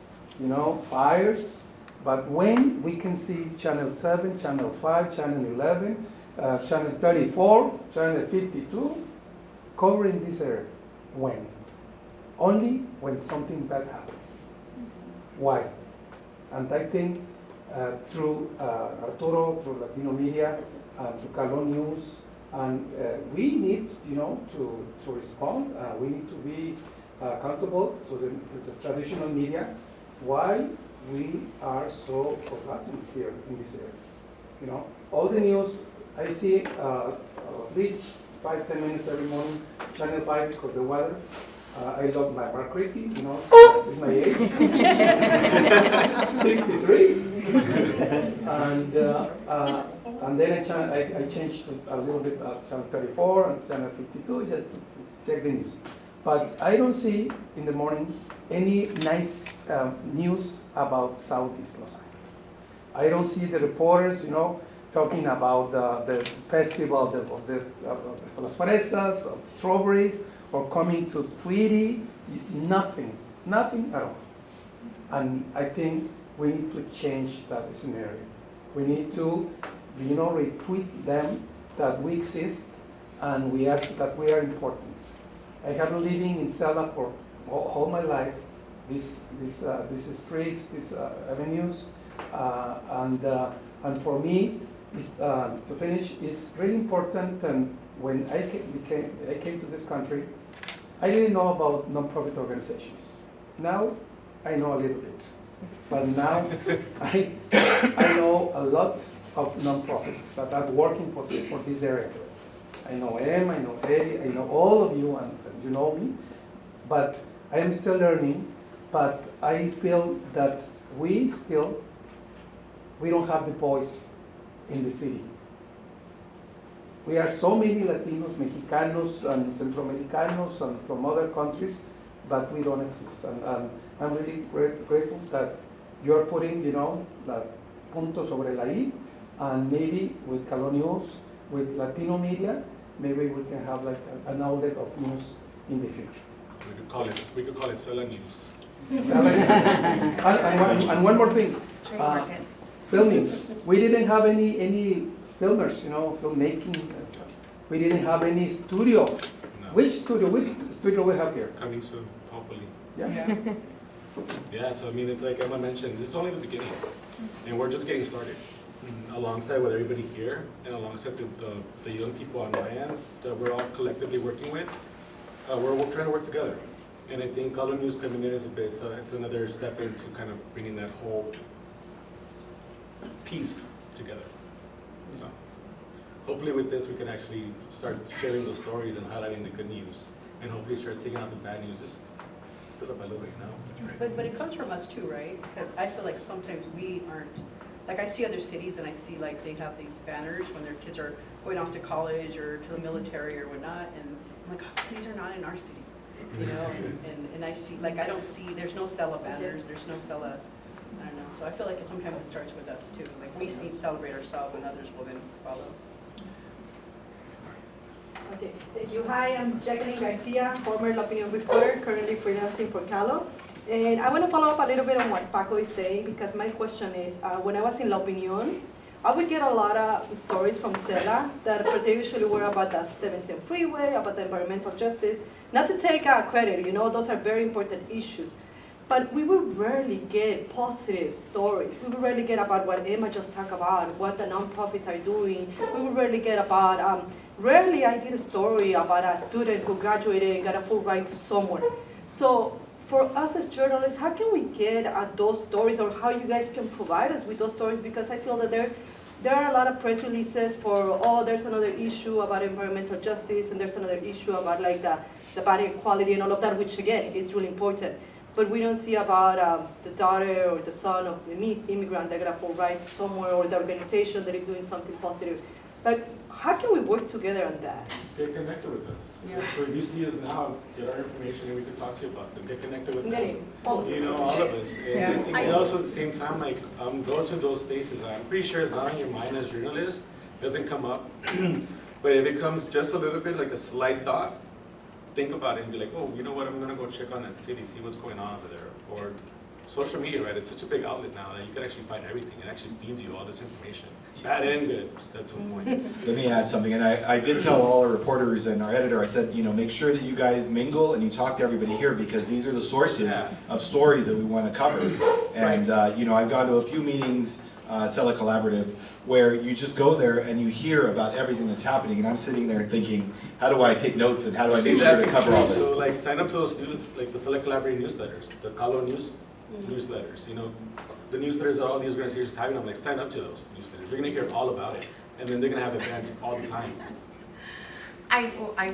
fires. But when we can see Channel 7, Channel 5, Channel 11, Channel 34, Channel 52, covering this area. When? Only when something bad happens. Why? And I think through Arturo, through Latino Media, through CALÓ News, and we need, to respond. We need to be accountable to the traditional media. Why we are so forgotten here in this area? All the news I see at least 5-10 minutes every morning. Channel 5 because the weather. I love my Mark Risky, it's my age. 63. And then I changed a little bit Channel 34 and Channel 52 just to check the news. But I don't see in the morning any nice news about Southeast Los Angeles. I don't see the reporters, talking about the festival of las fresas, of strawberries, or coming to Tweety, nothing at all. And I think we need to change that scenario. We need to, retweet them that we exist and that we are important. I have been living in SELA for all my life. These streets, these avenues, and for me, to finish, is really important. And when I came to this country, I didn't know about non-profit organizations. Now I know a little bit, but now I know a lot of non-profits that are working for this area. I know Em, I know Eddie, I know all of you, and you know me, but I am still learning. But I feel that we don't have the voice in the city. We are so many Latinos, Mexicanos, and Centroamericanos, and from other countries, but we don't exist. And I'm really grateful that you're putting, la punto sobre la I, and maybe with CALÓ News, with Latino media, maybe we can have like an outlet of news in the future. We could call it SELA News. And one more thing, filming. We didn't have any filmers, filmmaking. We didn't have any studio. No. Which studio we have here? Coming soon, hopefully. Yeah. Yeah, so it's like Emma mentioned, this is only the beginning, and we're just getting started. Alongside with everybody here, and alongside the young people on my end that we're all collectively working with, we're trying to work together. And I think CALÓ News coming in is it's another step into kind of bringing that whole piece together. So hopefully with this we can actually start sharing those stories and highlighting the good news, and hopefully start taking out the bad news just little by little, That's right. But it comes from us too, right? Because I feel like sometimes we aren't, like I see other cities and I see like they have these banners when their kids are going off to college or to the military or whatnot, and I'm like, oh, these are not in our city, and I see, like I don't see, there's no SELA banners, there's no SELA, I don't know. So I feel like sometimes it starts with us too. Like we need to celebrate ourselves and others will then follow. Okay, thank you. Hi, I'm Jacqueline Garcia, former La Opinion reporter, currently freelancing for CALÓ. And I want to follow up a little bit on what Paco is saying, because my question is, when I was in La Opinion, I would get a lot of stories from SELA that particularly were about the 17th freeway, about the environmental justice. Not to take credit, those are very important issues. but we will rarely get positive stories. We will rarely get about what Emma just talked about, what the nonprofits are doing. We will rarely get about, rarely I did a story about a student who graduated and got a full ride to somewhere. So for us as journalists, how can we get at those stories, or how you guys can provide us with those stories? Because I feel that there are a lot of press releases for, oh, there's another issue about environmental justice, and there's another issue about like the body equality and all of that, which again, is really important. But we don't see about the daughter or the son of the immigrant that got a full ride to somewhere, or the organization that is doing something positive. Like, how can we work together on that? Get connected with us. Yeah. So if you see us now, get our information and we can talk to you about them. Get connected with Get them. it. All You know, all of us. Yeah. And also at the same time, like, go to those spaces. I'm pretty sure it's not on your mind as journalists. It doesn't come up. But if it comes just a little bit, like a slight thought, think about it and be like, oh, you know what, I'm gonna go check on that city, see what's going on over there. Or social media, right? It's such a big outlet now that you can actually find everything. It actually feeds you all this information. Bad and good, that's one point. Let me add something, and I did tell all our reporters and our editor, I said, you know, make sure that you guys mingle and you talk to everybody here, because these are the sources of stories that we want to cover. And, you know, I've gone to a few meetings at SELA Collaborative where you just go there and you hear about everything that's happening, and I'm sitting there thinking, how do I take notes and how do I make sure to cover all this? So like sign up to those students, like the SELA Collaborative newsletters, the CALÓ newsletters, you know, the newsletters that all these organizations having them, like sign up to those newsletters. You're gonna hear all about it, and then they're gonna have events all the time. I'm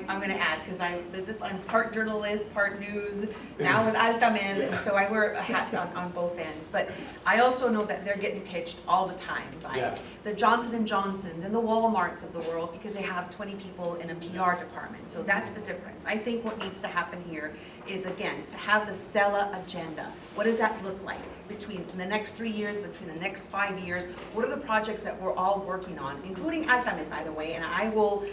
gonna add, because I'm part journalist, part news, now with Altamed, and so I wear hats on both ends. But I also know that they're getting pitched all the time by the Johnson & Johnsons and the Walmarts of the world, because they have 20 people in a PR department. So that's the difference. I think what needs to happen here is, again, to have the SELA agenda. What does that look like between the next 3 years, between the next 5 years? What are the projects that we're all working on, including Altamed, by the way, and I will,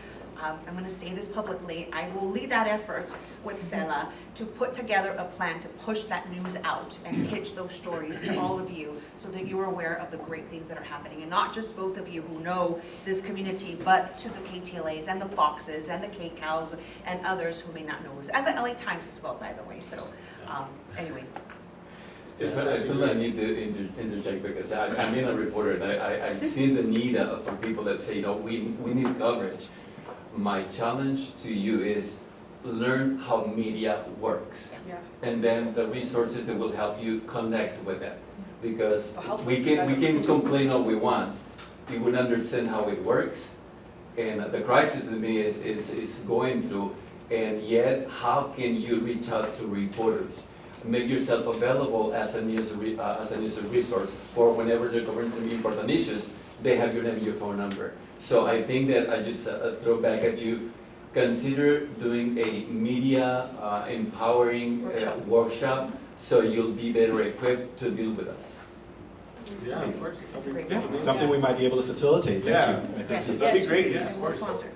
I'm going to say this publicly, I will lead that effort with SELA to put together a plan to push that news out and pitch those stories to all of you, so that you're aware of the great things that are happening. And not just both of you who know this community, but to the KTLAs and the Foxes and the KCALs and others who may not know us. And the LA Times as well, by the way. So anyways. Yeah, I feel like I need to interject, because I'm in a reporter, and I've seen the need for people that say, you know, we need coverage. My challenge to you is learn how media works, and then the resources that will help you connect with it. Because we can complain all we want, we would understand how it works, and the crisis that media is going through, and yet how can you reach out to reporters? Make yourself available as a news resource for whenever they're covering some important issues. They have your name and your phone number. So I think that I just throw back at you, consider doing a media empowering workshop, so you'll be better equipped to deal with us. Yeah, of course. That's a great Yeah, point. something we might be able to facilitate, thank you. I think so. That'd be great, yeah, of We'll course. sponsor.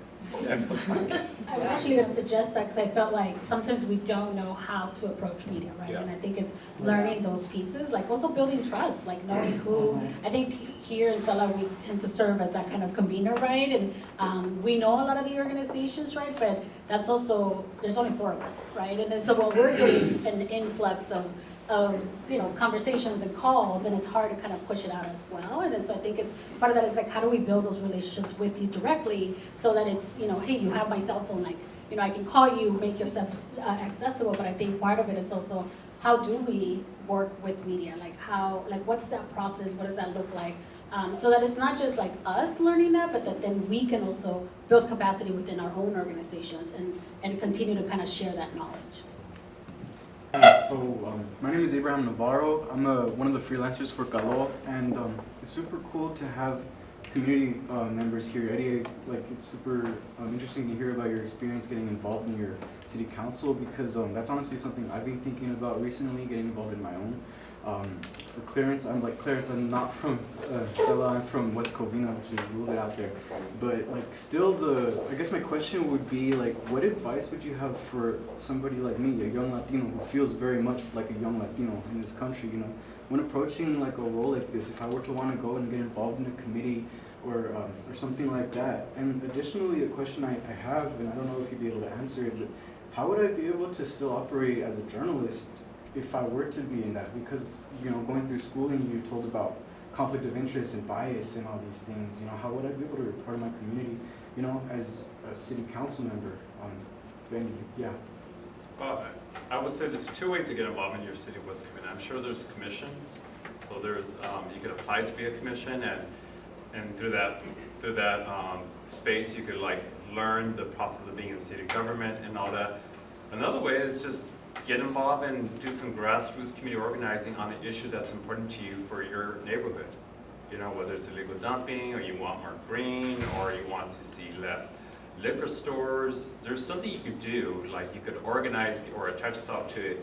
I was actually going to suggest that, because I felt like sometimes we don't know how to approach media, right? Yeah. And I think it's learning those pieces, like also building trust, like knowing who. I think here in SELA we tend to serve as that kind of convener, right? And we know a lot of the organizations, right? But that's also, there's only 4 of us, right? And then so when we're getting an influx of you know, conversations and calls, and it's hard to kind of push it out as well. And then so I think it's part of that is like, how do we build those relationships with you directly, so that it's, you know, hey, you have my cell phone, like, you know, I can call you, make yourself accessible. But I think part of it is also, how do we work with media? Like how, like what's that process? What does that look like? So that it's not just like us learning that, but that then we can also build capacity within our own organizations and continue to kind of share that knowledge. So my name is Abraham Navarro. I'm one of the freelancers for CALÓ, and it's super cool to have community members here. Eddie, like it's super interesting to hear about your experience getting involved in your city council, because that's honestly something I've been thinking about recently, getting involved in my own. For Clarence, I'm not from SELA, I'm from West Covina, which is a little bit out there. But like still I guess my question would be like, what advice would you have for somebody like me, a young Latino who feels very much like a young Latino in this country, you know, when approaching like a role like this, if I were to want to go and get involved in a committee or something like that. And additionally, a question I have, and I don't know if you'd be able to answer it, but how would I be able to still operate as a journalist if I were to be in that, because, you know, going through schooling, you're told about conflict of interest and bias and all these things, you know, how would I be able to report my community, you know, as a city council member? Yeah. I would say there's two ways to get involved in your city of West Covina. I'm sure there's commissions. So there's, you could apply to be a commission, and through that space, you could like learn the process of being in city government and all that. Another way is just get involved and do some grassroots community organizing on an issue that's important to you for your neighborhood. You know, whether it's illegal dumping, or you want more green, or you want to see less liquor stores. There's something you could do, like you could organize or attach yourself to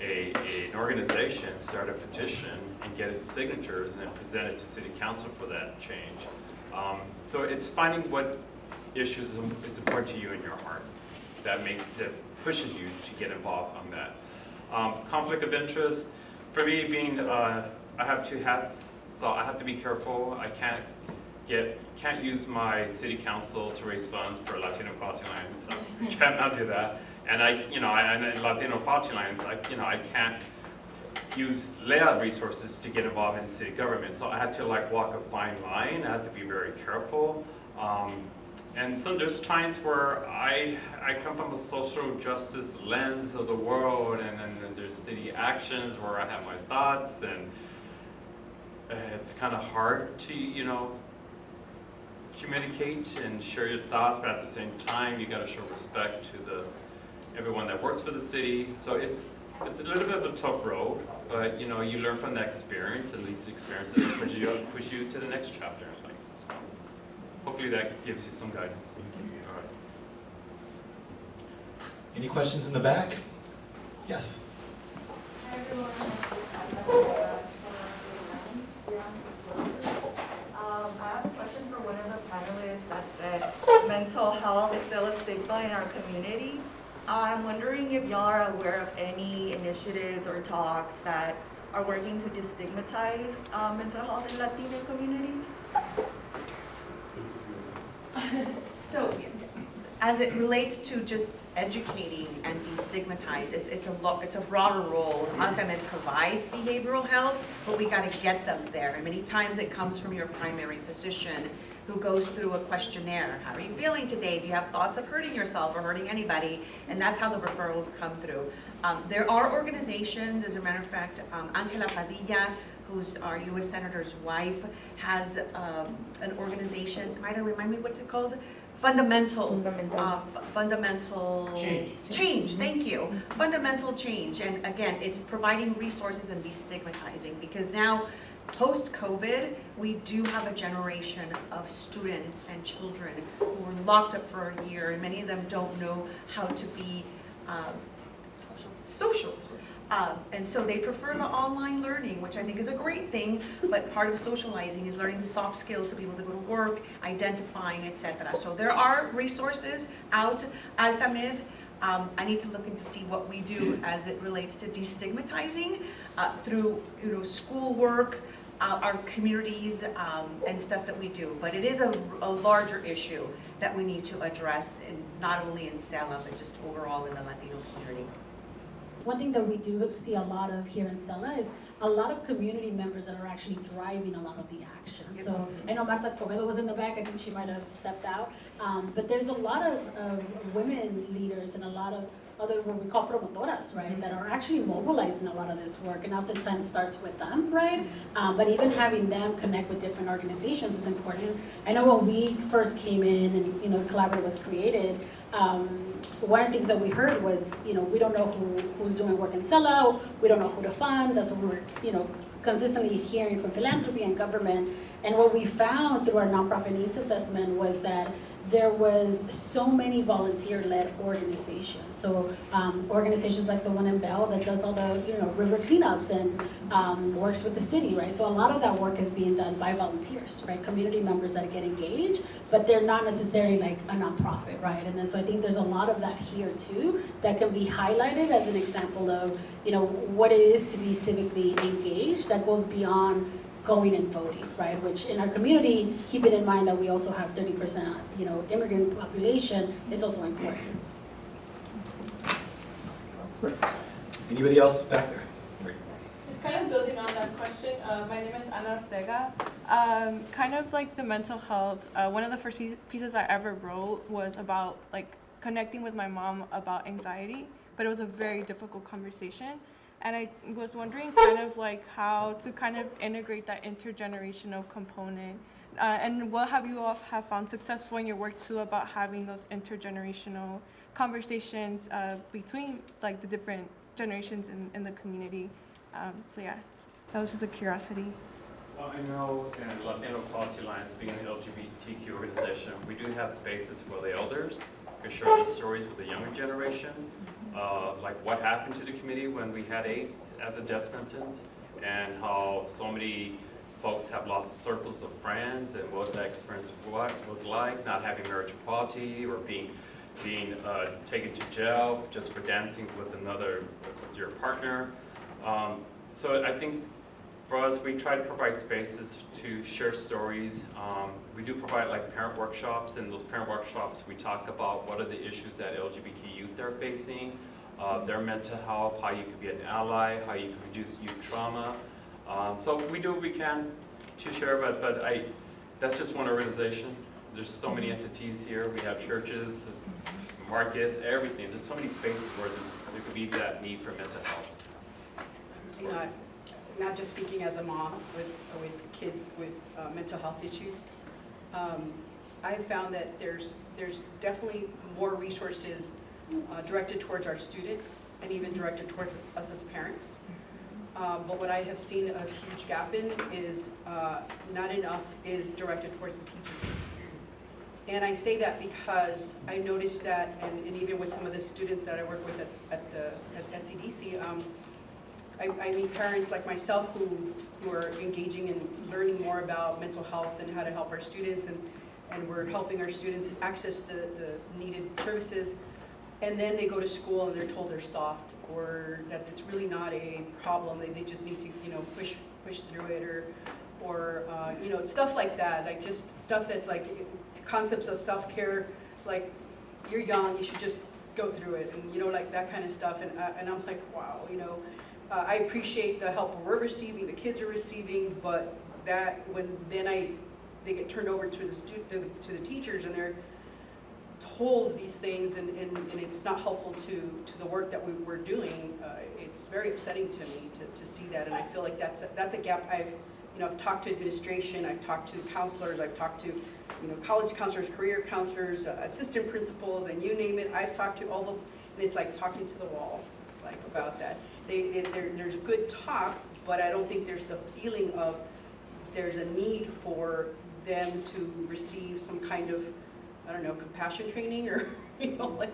an organization, start a petition, and get its signatures, and then present it to city council for that change. So it's finding what issues is important to you in your heart that pushes you to get involved on that. Conflict of interest, for me, being I have two hats, so I have to be careful. I can't use my city council to raise funds for Latino Equality Alliance, so cannot do that. And and Latino Equality Alliance, I can't use layout resources to get involved in city government. So I had to like walk a fine line. I had to be very careful. And so there's times where I come from a social justice lens of the world, and then there's city actions where I have my thoughts, and it's kind of hard to, you know, communicate and share your thoughts, but at the same time, you got to show respect to everyone that works for the city. So it's a little bit of a tough road, but you know, you learn from that experience, and these experiences push you to the next chapter in life. So hopefully that gives you some guidance. All right. Any questions in the back? Yes. Hi everyone. I have a question for one of the panelists that said mental health is still a stigma in our community. I'm wondering if y'all are aware of any initiatives or talks that are working to destigmatize mental health in Latino communities? So, as it relates to just educating and destigmatize, it's a broader role. Altamed provides behavioral health, but we got to get them there. And many times it comes from your primary physician, who goes through a questionnaire. How are you feeling today? Do you have thoughts of hurting yourself or hurting anybody? And that's how the referrals come through. There are organizations, as a matter of fact, Angela Padilla, who's our U.S. Senator's wife, has an organization. Might remind me, what's it called? Fundamental change. Thank you. Fundamental change, and again, it's providing resources and destigmatizing, because now, post-COVID, we do have a generation of students and children who were locked up for a year, and many of them don't know how to be social. And so they prefer the online learning, which I think is a great thing, but part of socializing is learning the soft skills to be able to go to work, identifying, etc. So there are resources out, Altamed. I need to look into see what we do as it relates to destigmatizing through school work, our communities, and stuff that we do. But it is a larger issue that we need to address, not only in SELA, but just overall in the Latino community. One thing that we do see a lot of here in SELA is a lot of community members that are actually driving a lot of the action. So I know Marta Escobedo was in the back, I think she might have stepped out. But there's a lot of women leaders and a lot of other, what we call promotoras, right, that are actually mobilizing a lot of this work, and oftentimes starts with them, right? But even having them connect with different organizations is important. I know when we first came in and the collaborative was created, one of the things that we heard was, we don't know who's doing work in SELA, we don't know who to fund. That's what we were, consistently hearing from philanthropy and government. And what we found through our nonprofit needs assessment was that there was so many volunteer-led organizations. So organizations like the one in Bell that does all the river cleanups and works with the city, right? So a lot of that work is being done by volunteers, right? Community members that get engaged, but they're not necessarily like a nonprofit, right? And then so I think there's a lot of that here too that can be highlighted as an example of what it is to be civically engaged that goes beyond going and voting, right? Which in our community, keeping in mind that we also have 30%, immigrant population is also important. Anybody else back there? kind of building on that question, my name is Ana Ortega. Kind of like the mental health, one of the first pieces I ever wrote was about like connecting with my mom about anxiety, but it was a very difficult conversation. And I was wondering kind of like how to kind of integrate that intergenerational component. And what have you all have found successful in your work too about having those intergenerational conversations between like the different generations in the community? So yeah, that was just a curiosity. Well, I know in Latino Equality Alliance, being an LGBTQ organization, we do have spaces for the elders to share the stories with the younger generation, like what happened to the community when we had AIDS as a death sentence, and how so many folks have lost circles of friends, and what that experience was like, not having marriage equality, or being taken to jail just for dancing with your partner. So I think for us, we try to provide spaces to share stories. We do provide like parent workshops. In those parent workshops, we talk about what are the issues that LGBT youth are facing, their mental health, how you can be an ally, how you can reduce youth trauma. So we do what we can to share, but that's just one organization. There's so many entities here. We have churches, markets, everything. There's so many spaces where there could be that need for mental health. Not just speaking as a mom with kids with mental health issues, I've found that there's definitely more resources directed towards our students and even directed towards us as parents. But what I have seen a huge gap in is not enough is directed towards the teachers. And I say that because I noticed that, and even with some of the students that I work with at SEDC, I meet parents like myself who are engaging in learning more about mental health and how to help our students, and we're helping our students access the needed services. And then they go to school and they're told they're soft, or that it's really not a problem. They just need to, push through it, or stuff like that. Like just stuff that's like concepts of self-care. It's like, you're young, you should just go through it, and like that kind of stuff. And I'm like, wow, I appreciate the help we're receiving, the kids are receiving, but that they get turned over to the teachers, and they're told these things, and it's not helpful to the work that we're doing. It's very upsetting to me to see that, and I feel like that's a gap. I've talked to administration, I've talked to counselors, I've talked to college counselors, career counselors, assistant principals, and you name it. I've talked to all those, and it's like talking to the wall, like about that. There's a good talk, but I don't think there's the feeling of there's a need for them to receive some kind of, I don't know, compassion training, or like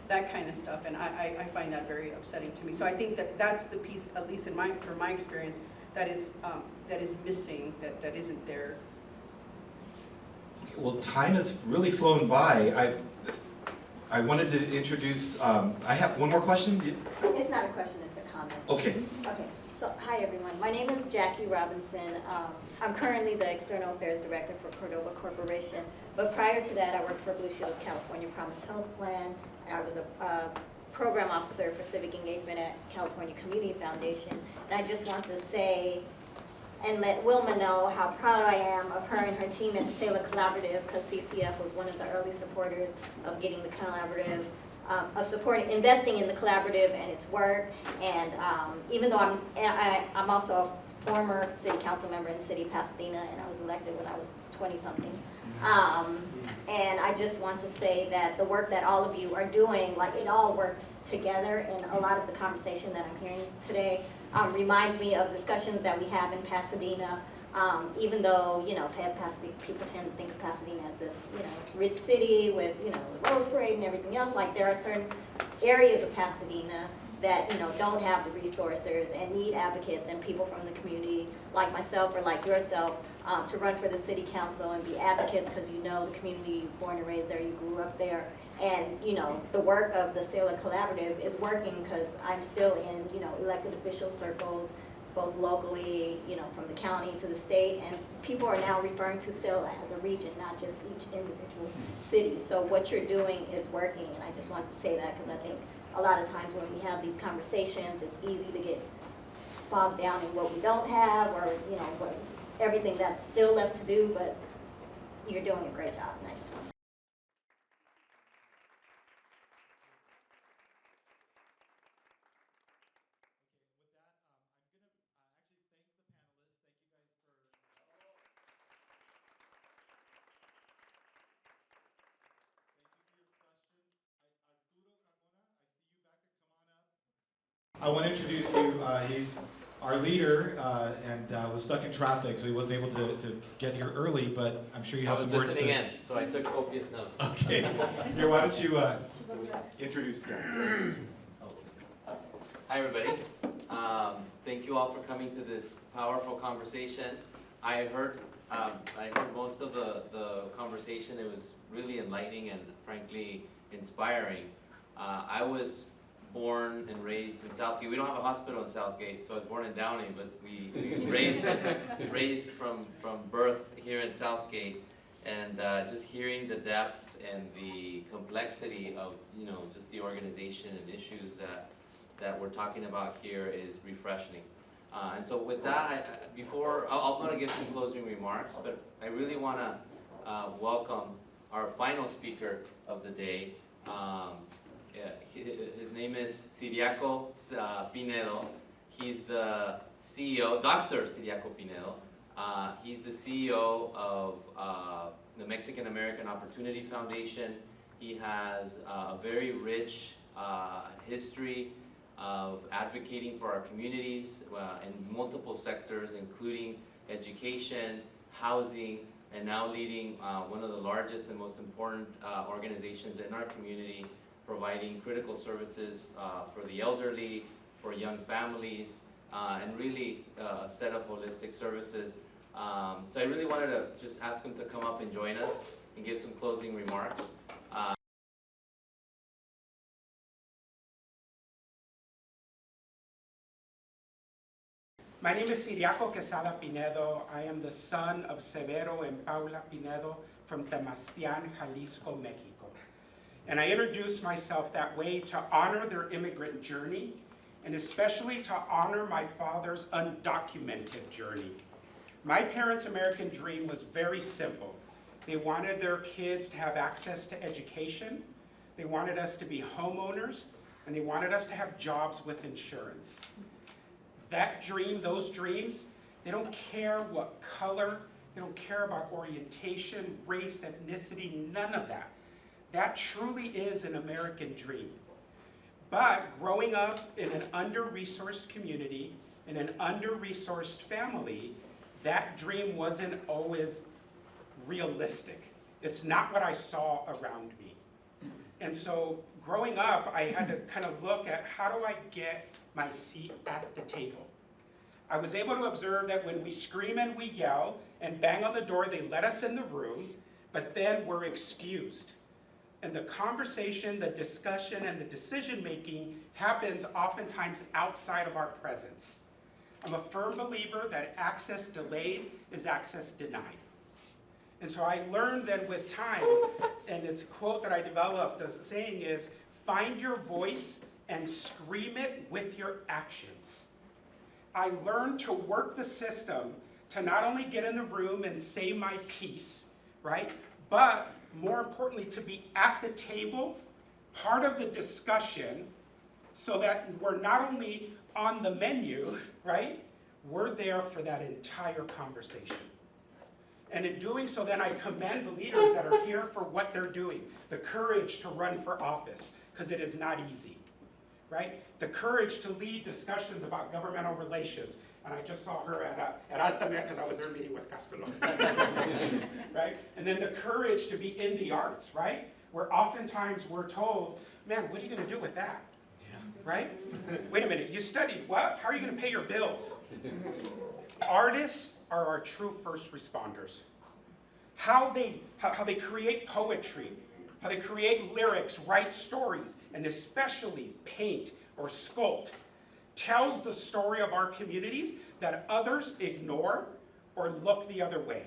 that kind of stuff, and I find that very upsetting to me. So I think that's the piece, at least from my experience, that is missing, that isn't there. Well, time has really flown by. I wanted to introduce, I have one more question. It's not a question, it's a comment. Okay. Okay, so hi everyone. My name is Jackie Robinson. I'm currently the External Affairs Director for Cordova Corporation, but prior to that I worked for Blue Shield of California Promise Health Plan. I was a program officer for civic engagement at California Community Foundation. And I just want to say and let Wilma know how proud I am of her and her team at the SELA Collaborative, because CCF was one of the early supporters of getting the collaborative, investing in the collaborative and its work. And even though I'm also a former city council member in the city of Pasadena, and I was elected when I was 20-something. And I just want to say that the work that all of you are doing, like it all works together, and a lot of the conversation that I'm hearing today reminds me of discussions that we have in Pasadena, even though, people tend to think of Pasadena as this, rich city with, the Rose Parade and everything else. Like there are certain areas of Pasadena that, don't have the resources and need advocates and people from the community like myself or like yourself to run for the city council and be advocates, because the community, born and raised there, you grew up there. And, the work of the SELA Collaborative is working because I'm still in, elected official circles, both locally, from the county to the state, and people are now referring to SELA as a region, not just each individual city. So what you're doing is working, and I just want to say that because I think a lot of times when we have these conversations, it's easy to get bogged down in what we don't have, or, you know, what, everything that's still left to do, but you're doing a great job, and I just want to With that, I'm going to actually thank the panelists. Thank you guys for... Thank you for your questions. Arturo Carmona, I see you back there. Come on up. I want to introduce you. He's our leader and was stuck in traffic, so he wasn't able to get here early, but I'm sure you have some words to... I was listening in, so I took copious notes. Okay. Here, why don't you introduce yourself? Hi, everybody. Thank you all for coming to this powerful conversation. I heard most of the conversation. It was really enlightening and frankly inspiring. I was born and raised in Southgate. We don't have a hospital in Southgate, so I was born in Downey, but we raised from birth here in Southgate. And just hearing the depth and the complexity of, you know, just the organization and issues that we're talking about here is refreshing. And so with that, I'm going to give some closing remarks, but I really want to welcome our final speaker of the day. His name is Ciriaco Pinedo. He's the CEO, Dr. Ciriaco Pinedo. He's the CEO of the Mexican American Opportunity Foundation. He has a very rich history of advocating for our communities in multiple sectors, including education, housing, and now leading one of the largest and most important organizations in our community, providing critical services for the elderly, for young families, and really a set of holistic services. So I really wanted to just ask him to come up and join us and give some closing remarks. My name is Ciriaco Quesada Pinedo. I am the son of Severo and Paula Pinedo from Temastian, Jalisco, Mexico. And I introduce myself that way to honor their immigrant journey, and especially to honor my father's undocumented journey. My parents' American dream was very simple. They wanted their kids to have access to education, they wanted us to be homeowners, and they wanted us to have jobs with insurance. That dream, those dreams, they don't care what color, they don't care about orientation, race, ethnicity, none of that. That truly is an American dream. But growing up in an under-resourced community, in an under-resourced family, that dream wasn't always realistic. It's not what I saw around me. And so growing up, I had to kind of look at how do I get my seat at the table. I was able to observe that when we scream and we yell and bang on the door, they let us in the room, but then we're excused. And the conversation, the discussion, and the decision-making happens oftentimes outside of our presence. I'm a firm believer that access delayed is access denied. And so I learned that with time, and it's a quote that I developed, the saying is, find your voice and scream it with your actions. I learned to work the system to not only get in the room and say my piece, right? But more importantly, to be at the table, part of the discussion, so that we're not only on the menu, right? We're there for that entire conversation. And in doing so, then I commend the leaders that are here for what they're doing. The courage to run for office, because it is not easy, right? The courage to lead discussions about governmental relations. And I just saw her at Altamira because I was there meeting with Castelo, right? And then the courage to be in the arts, right? Where oftentimes we're told, man, what are you going to do with that? Right? Wait a minute, you studied what? How are you going to pay your bills? Artists are our true first responders. How they create poetry, how they create lyrics, write stories, and especially paint or sculpt, tells the story of our communities that others ignore or look the other way.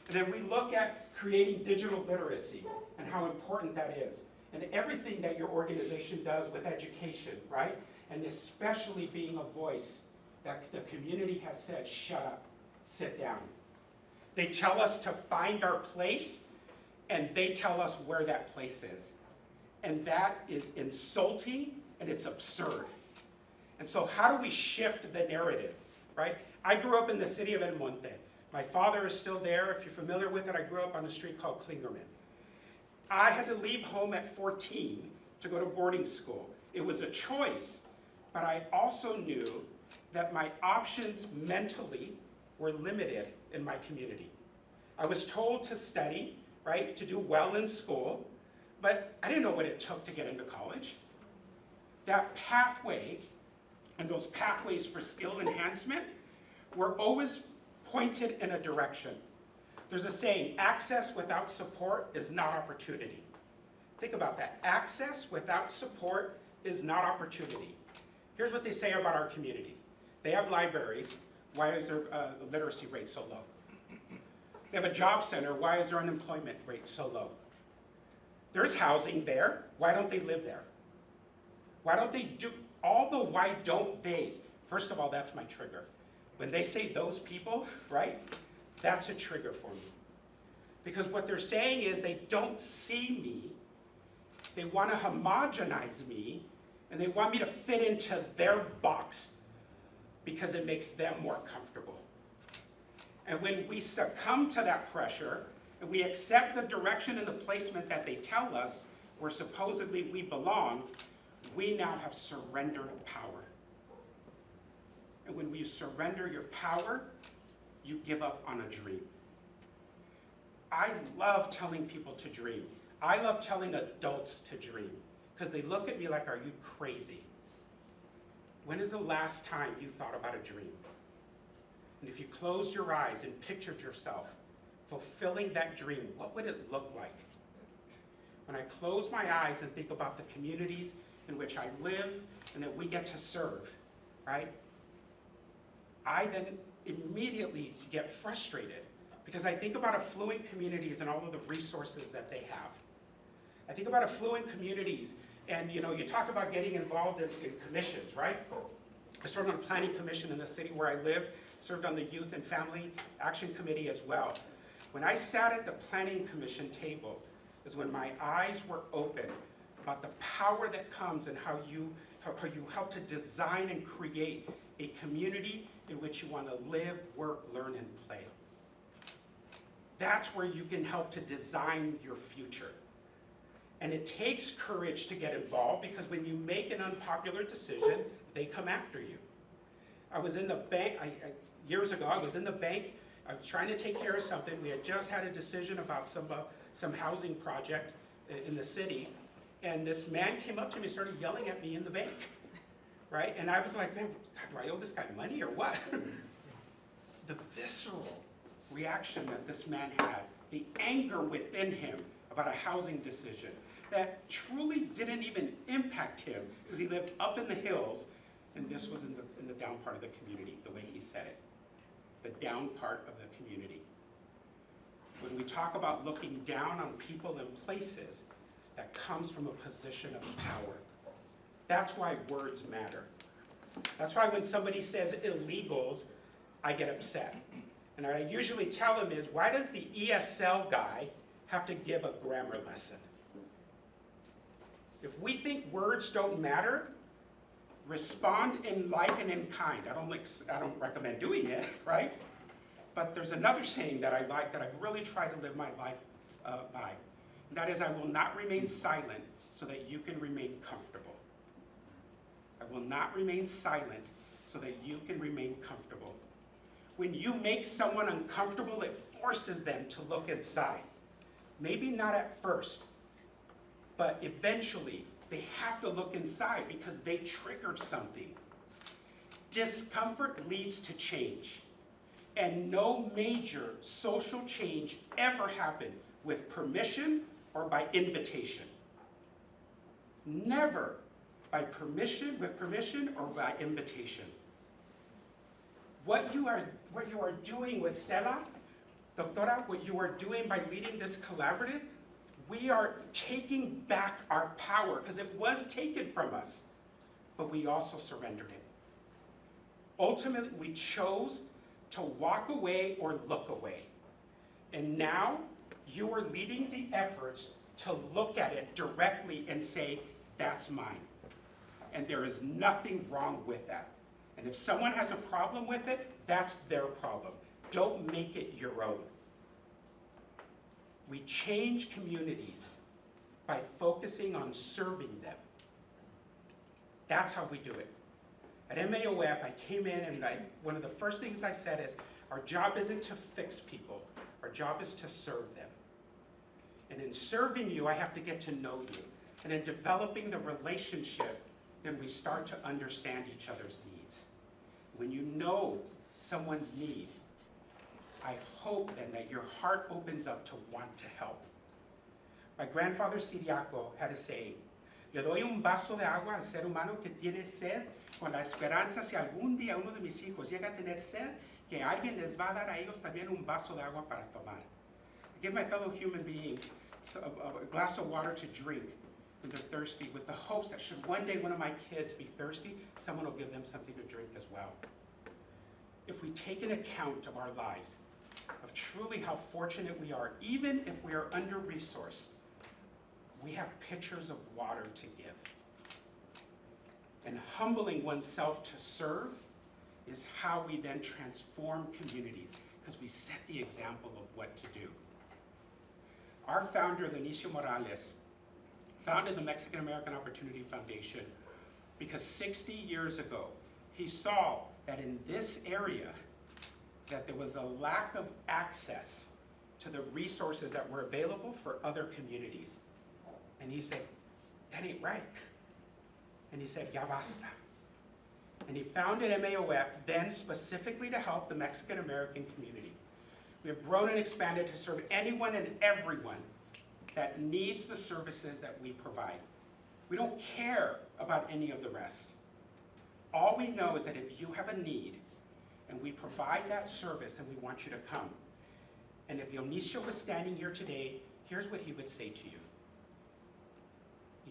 And then we look at creating digital literacy and how important that is. And everything that your organization does with education, right? And especially being a voice that the community has said, shut up, sit down. They tell us to find our place, and they tell us where that place is. And that is insulting, and it's absurd. And so how do we shift the narrative, right? I grew up in the city of El Monte. My father is still there. If you're familiar with it, I grew up on a street called Klingerman. I had to leave home at 14 to go to boarding school. It was a choice, but I also knew that my options mentally were limited in my community. I was told to study, right, to do well in school, but I didn't know what it took to get into college. That pathway and those pathways for skill enhancement were always pointed in a direction. There's a saying, access without support is not opportunity. Think about that. Access without support is not opportunity. Here's what they say about our community. They have libraries. Why is their literacy rate so low? They have a job center. Why is their unemployment rate so low? There's housing there. Why don't they live there? Why don't they do all the why don't theys? First of all, that's my trigger. When they say those people, right, that's a trigger for me. Because what they're saying is they don't see me, they want to homogenize me, and they want me to fit into their box because it makes them more comfortable. And when we succumb to that pressure, and we accept the direction and the placement that they tell us where supposedly we belong, we now have surrendered power. And when you surrender your power, you give up on a dream. I love telling people to dream. I love telling adults to dream because they look at me like, are you crazy? When is the last time you thought about a dream? And if you closed your eyes and pictured yourself fulfilling that dream, what would it look like? When I close my eyes and think about the communities in which I live and that we get to serve, right? I then immediately get frustrated because I think about affluent communities and all of the resources that they have. I think about affluent communities and you talk about getting involved in commissions, right? I served on a planning commission in the city where I live, served on the Youth and Family Action Committee as well. When I sat at the planning commission table is when my eyes were open about the power that comes and how you help to design and create a community in which you want to live, work, learn, and play. That's where you can help to design your future. And it takes courage to get involved because when you make an unpopular decision, they come after you. I was in the bank, years ago, I was in the bank, I was trying to take care of something. We had just had a decision about some housing project in the city, and this man came up to me and started yelling at me in the bank, right? And I was like, man, God, do I owe this guy money or what? The visceral reaction that this man had, the anger within him about a housing decision that truly didn't even impact him because he lived up in the hills, and this was in the down part of the community, the way he said it. The down part of the community. When we talk about looking down on people and places, that comes from a position of power. That's why words matter. That's why when somebody says illegals, I get upset. And what I usually tell them is, why does the ESL guy have to give a grammar lesson? If we think words don't matter, respond in like and in kind. I don't recommend doing it, right? But there's another saying that I like that I've really tried to live my life by. And that is, I will not remain silent so that you can remain comfortable. I will not remain silent so that you can remain comfortable. When you make someone uncomfortable, it forces them to look inside. Maybe not at first, but eventually they have to look inside because they triggered something. Discomfort leads to change. And no major social change ever happened with permission or by invitation. Never by permission, with permission or by invitation. What you are doing with SELA, Doctora, what you are doing by leading this collaborative, we are taking back our power because it was taken from us, but we also surrendered it. Ultimately, we chose to walk away or look away. And now, you are leading the efforts to look at it directly and say, that's mine. And there is nothing wrong with that. And if someone has a problem with it, that's their problem. Don't make it your own. We change communities by focusing on serving them. That's how we do it. At MAOF, I came in and one of the first things I said is, our job isn't to fix people, our job is to serve them. And in serving you, I have to get to know you. And in developing the relationship, then we start to understand each other's needs. When you know someone's need, I hope then that your heart opens up to want to help. My grandfather Siriaco had a saying, le doy un vaso de agua al ser humano que tiene sed, con la esperanza si algún día uno de mis hijos llega a tener sed, que alguien les va a dar a ellos también un vaso de agua para tomar. I give my fellow human beings a glass of water to drink when they're thirsty, with the hopes that should one day one of my kids be thirsty, someone will give them something to drink as well. If we take an account of our lives, of truly how fortunate we are, even if we are under-resourced, we have pitchers of water to give. And humbling oneself to serve is how we then transform communities, because we set the example of what to do. Our founder, Dionisio Morales, founded the Mexican American Opportunity Foundation because 60 years ago, he saw that in this area, that there was a lack of access to the resources that were available for other communities. And he said, that ain't right. And he said, ya basta. And he founded MAOF then specifically to help the Mexican American community. We have grown and expanded to serve anyone and everyone that needs the services that we provide. We don't care about any of the rest. All we know is that if you have a need and we provide that service, then we want you to come. And if Dionisio was standing here today, here's what he would say to you.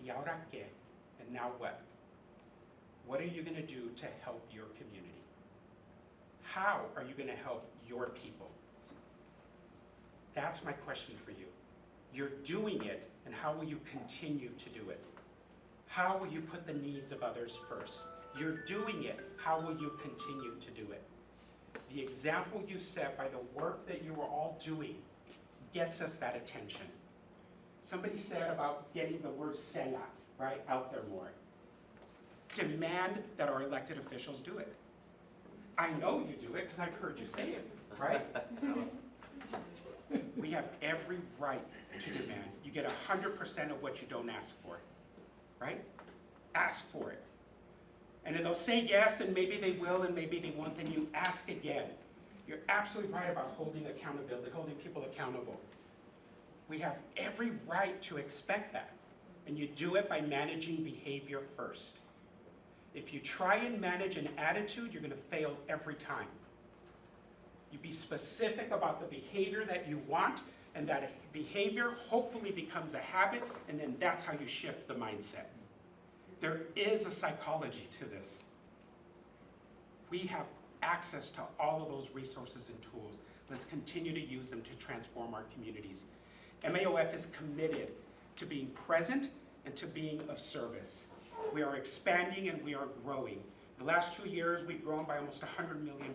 Y ahora qué? And now what? What are you going to do to help your community? How are you going to help your people? That's my question for you. You're doing it, and how will you continue to do it? How will you put the needs of others first? You're doing it. How will you continue to do it? The example you set by the work that you are all doing gets us that attention. Somebody said about getting the word SELA, right, out there more. Demand that our elected officials do it. I know you do it because I've heard you say it, right? We have every right to demand. You get 100% of what you don't ask for, right? Ask for it. And if they'll say yes, and maybe they will, and maybe they won't, then you ask again. You're absolutely right about holding accountability, holding people accountable. We have every right to expect that. And you do it by managing behavior first. If you try and manage an attitude, you're going to fail every time. You be specific about the behavior that you want, and that behavior hopefully becomes a habit, and then that's how you shift the mindset. There is a psychology to this. We have access to all of those resources and tools. Let's continue to use them to transform our communities. MAOF is committed to being present and to being of service. We are expanding and we are growing. The last 2 years, we've grown by almost $100 million.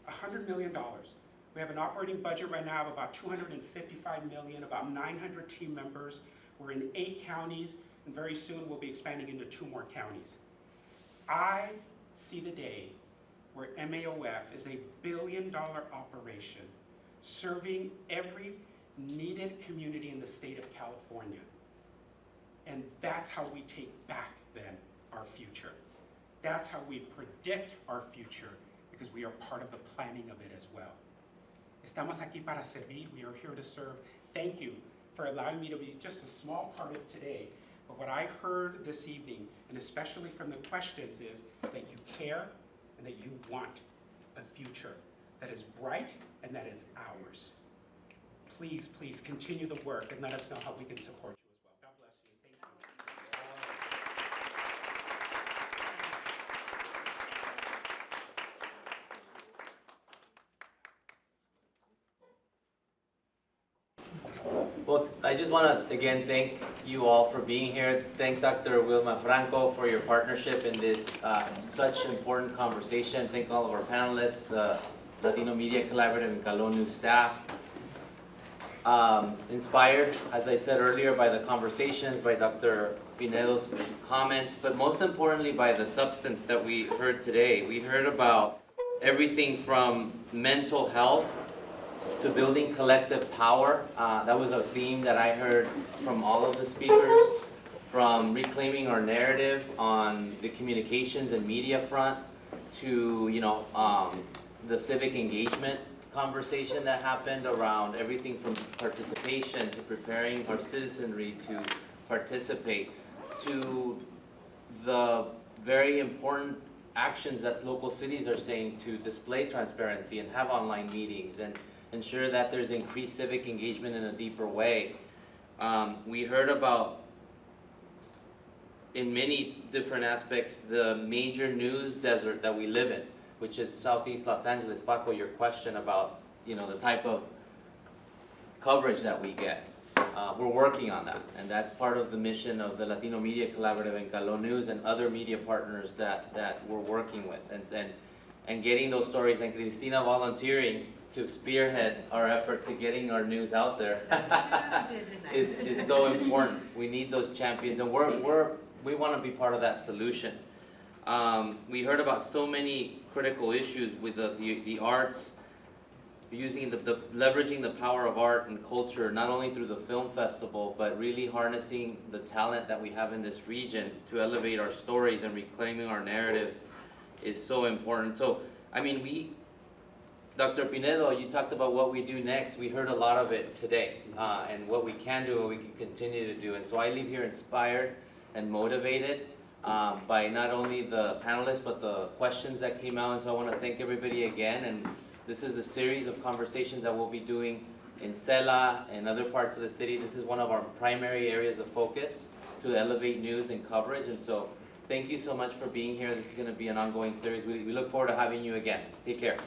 $100 million. We have an operating budget right now of about $255 million, about 900 team members. We're in 8 counties, and very soon we'll be expanding into 2 more counties. I see the day where MAOF is $1 billion operation serving every needed community in the state of California. And that's how we take back then our future. That's how we predict our future, because we are part of the planning of it as well. Estamos aquí para servir. We are here to serve. Thank you for allowing me to be just a small part of today. But what I heard this evening, and especially from the questions, is that you care and that you want a future that is bright and that is ours. Please, please continue the work and let us know how we can support you as well. God bless you. Thank you. just want to again thank you all for being here. Thank Dr. Wilma Franco for your partnership in this such important conversation. Thank all of our panelists, the Latino Media Collaborative and CALÓ new staff. Inspired, as I said earlier, by the conversations, by Dr. Pinedo's comments, but most importantly by the substance that we heard today. We heard about everything from mental health to building collective power. That was a theme that I heard from all of the speakers, from reclaiming our narrative on the communications and media front to, the civic engagement conversation that happened around everything from participation to preparing our citizenry to participate, to the very important actions that local cities are saying to display transparency and have online meetings and ensure that there's increased civic engagement in a deeper way. We heard about, in many different aspects, the major news desert that we live in, which is Southeast Los Angeles. Paco, your question about the type of coverage that we get. We're working on that, and that's part of the mission of the Latino Media Collaborative and CALÓ News and other media partners that we're working with, and getting those stories, and Cristina volunteering to spearhead our effort to getting our news out there is so important. We need those champions, and we want to be part of that solution. We heard about so many critical issues with the arts, using leveraging the power of art and culture, not only through the film festival, but really harnessing the talent that we have in this region to elevate our stories and reclaiming our narratives is so important. So, Dr. Pinedo, you talked about what we do next. We heard a lot of it today, and what we can do and what we can continue to do. And so I leave here inspired and motivated by not only the panelists, but the questions that came out. And so I want to thank everybody again. And this is a series of conversations that we'll be doing in SELA and other parts of the city. This is one of our primary areas of focus to elevate news and coverage. And so thank you so much for being here. This is going to be an ongoing series. We look forward to having you again. Take care.